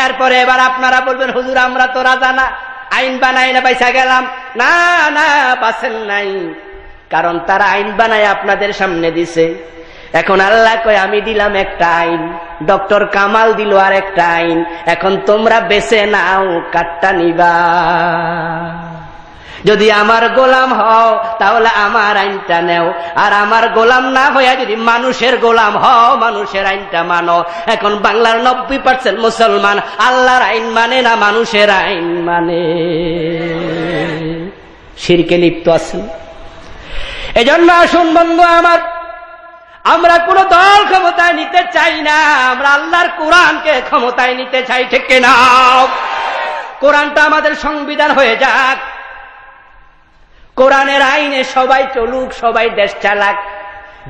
Speaker 1: এরপরে এবার আপনারা বলবেন, হুজুর আমরা তো রাজা না, আইন বানাই না পয়সা গেলাম। না না, বাঁচেন নাই, কারণ তারা আইন বানায় আপনাদের সামনে দিছে। এখন আল্লাহ কয়, আমি দিলাম একটা আইন, ডক্টর কামাল দিল আর একটা আইন, এখন তোমরা বেছে নাও কাটটা নিবা। যদি আমার গোলাম হও তাহলে আমার আইনটা নেও, আর আমার গোলাম না হইয়া যদি মানুষের গোলাম হও, মানুষের আইনটা মানো। এখন বাংলার 90% মুসলমান আল্লাহর আইন মানে না, মানুষের আইন মানে, শিরকে লিপ্ত আছেন। এজন্য আসুন বন্ধু আমার, আমরা কোন দল ক্ষমতায় নিতে চাই না, আমরা আল্লাহর কোরআনকে ক্ষমতায় নিতে চাই, ঠিক না? কোরআনটা আমাদের সংবিধান হয়ে যাক, কোরআনের আইনে সবাই চলুক, সবাই দেশ চালাক।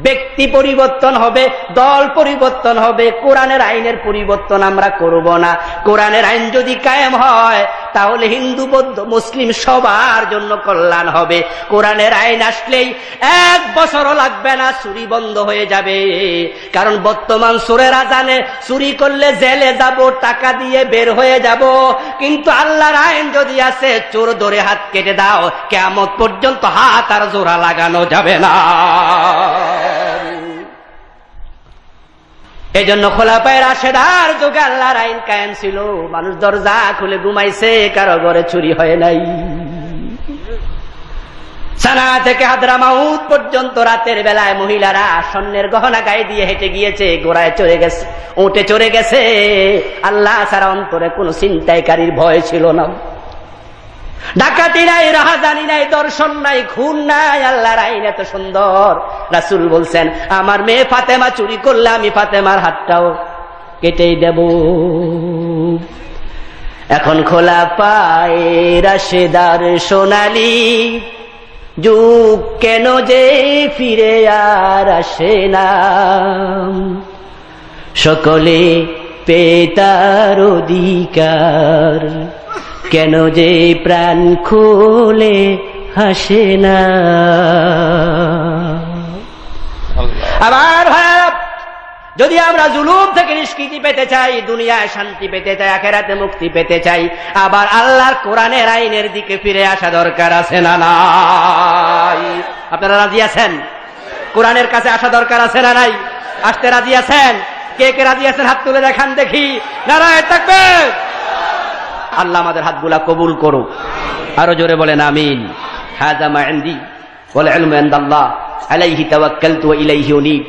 Speaker 1: ব্যক্তি পরিবর্তন হবে, দল পরিবর্তন হবে, কোরআনের আইনের পরিবর্তন আমরা করব না। কোরআনের আইন যদি কায়েম হয় তাহলে হিন্দু বৌদ্ধ মুসলিম সবার জন্য কল্যাণ হবে। কোরআনের আইন আসলেই 1 বছরও লাগবে না, চুরি বন্ধ হয়ে যাবে। কারণ বর্তমান চোরের আজানে চুরি করলে জেলে যাব, টাকা দিয়ে বের হয়ে যাব। কিন্তু আল্লাহর আইন যদি আছে, চোর ধরে হাত কেটে দাও, কিয়ামত পর্যন্ত হাত আর জোড়া লাগানো যাবে না। এই জন্য খোলাফায়ে রাশেদার যুগে আল্লাহর আইন কায়েম ছিল। মানুষ দরজা খুলে ঘুমাইছে, কারো ঘরে চুরি হয় নাই। সানা থেকে হাদরামাউত পর্যন্ত রাতের বেলায় মহিলারা স্বর্ণের গহনা গায়ে দিয়ে হেঁটে গিয়েছে, ঘোড়ায় চড়ে গেছে, উটে চড়ে গেছে। আল্লাহ ছাড়া অন্তরে কোনো ছিনতাইকারীর ভয় ছিল না। ডাকাতি নাই, রাহাজানি নাই, দর্শন নাই, খুন নাই। আল্লাহর আইন এত সুন্দর। রাসূল বলছেন, আমার মেয়ে ফাতেমা চুরি করলে আমি ফাতেমার হাতটাও কেটেই দেব। এখন খোলাফায়ে রাশেদার সোনালী যুগ কেন যে ফিরে আর আসে না, সকলে পেতার অধিকার, কেন যে প্রাণ খুলে হাসে না। আবার যদি আমরা জুলুম থেকে নিষ্কৃতি পেতে চাই, দুনিয়ায় শান্তি পেতে চাই, আখিরাতে মুক্তি পেতে চাই, আবার আল্লাহর কোরআনের আইনের দিকে ফিরে আসা দরকার আছে না নাই? আপনারা রাজি আছেন? কোরআনের কাছে আসা দরকার আছে না নাই? আসতে রাজি আছেন? কে কে রাজি আছেন হাত তুলে দেখান দেখি। নারায়ে তাকবীর। আল্লাহ আমাদের হাতগুলা কবুল করুক। আরো জোরে বলেন আমিন। হাযা মা ইনদি ওয়াল ইলমু ইনদাল্লাহ আলাইহি তাওয়াক্কালতু ওয়া ইলাইহি উনীব।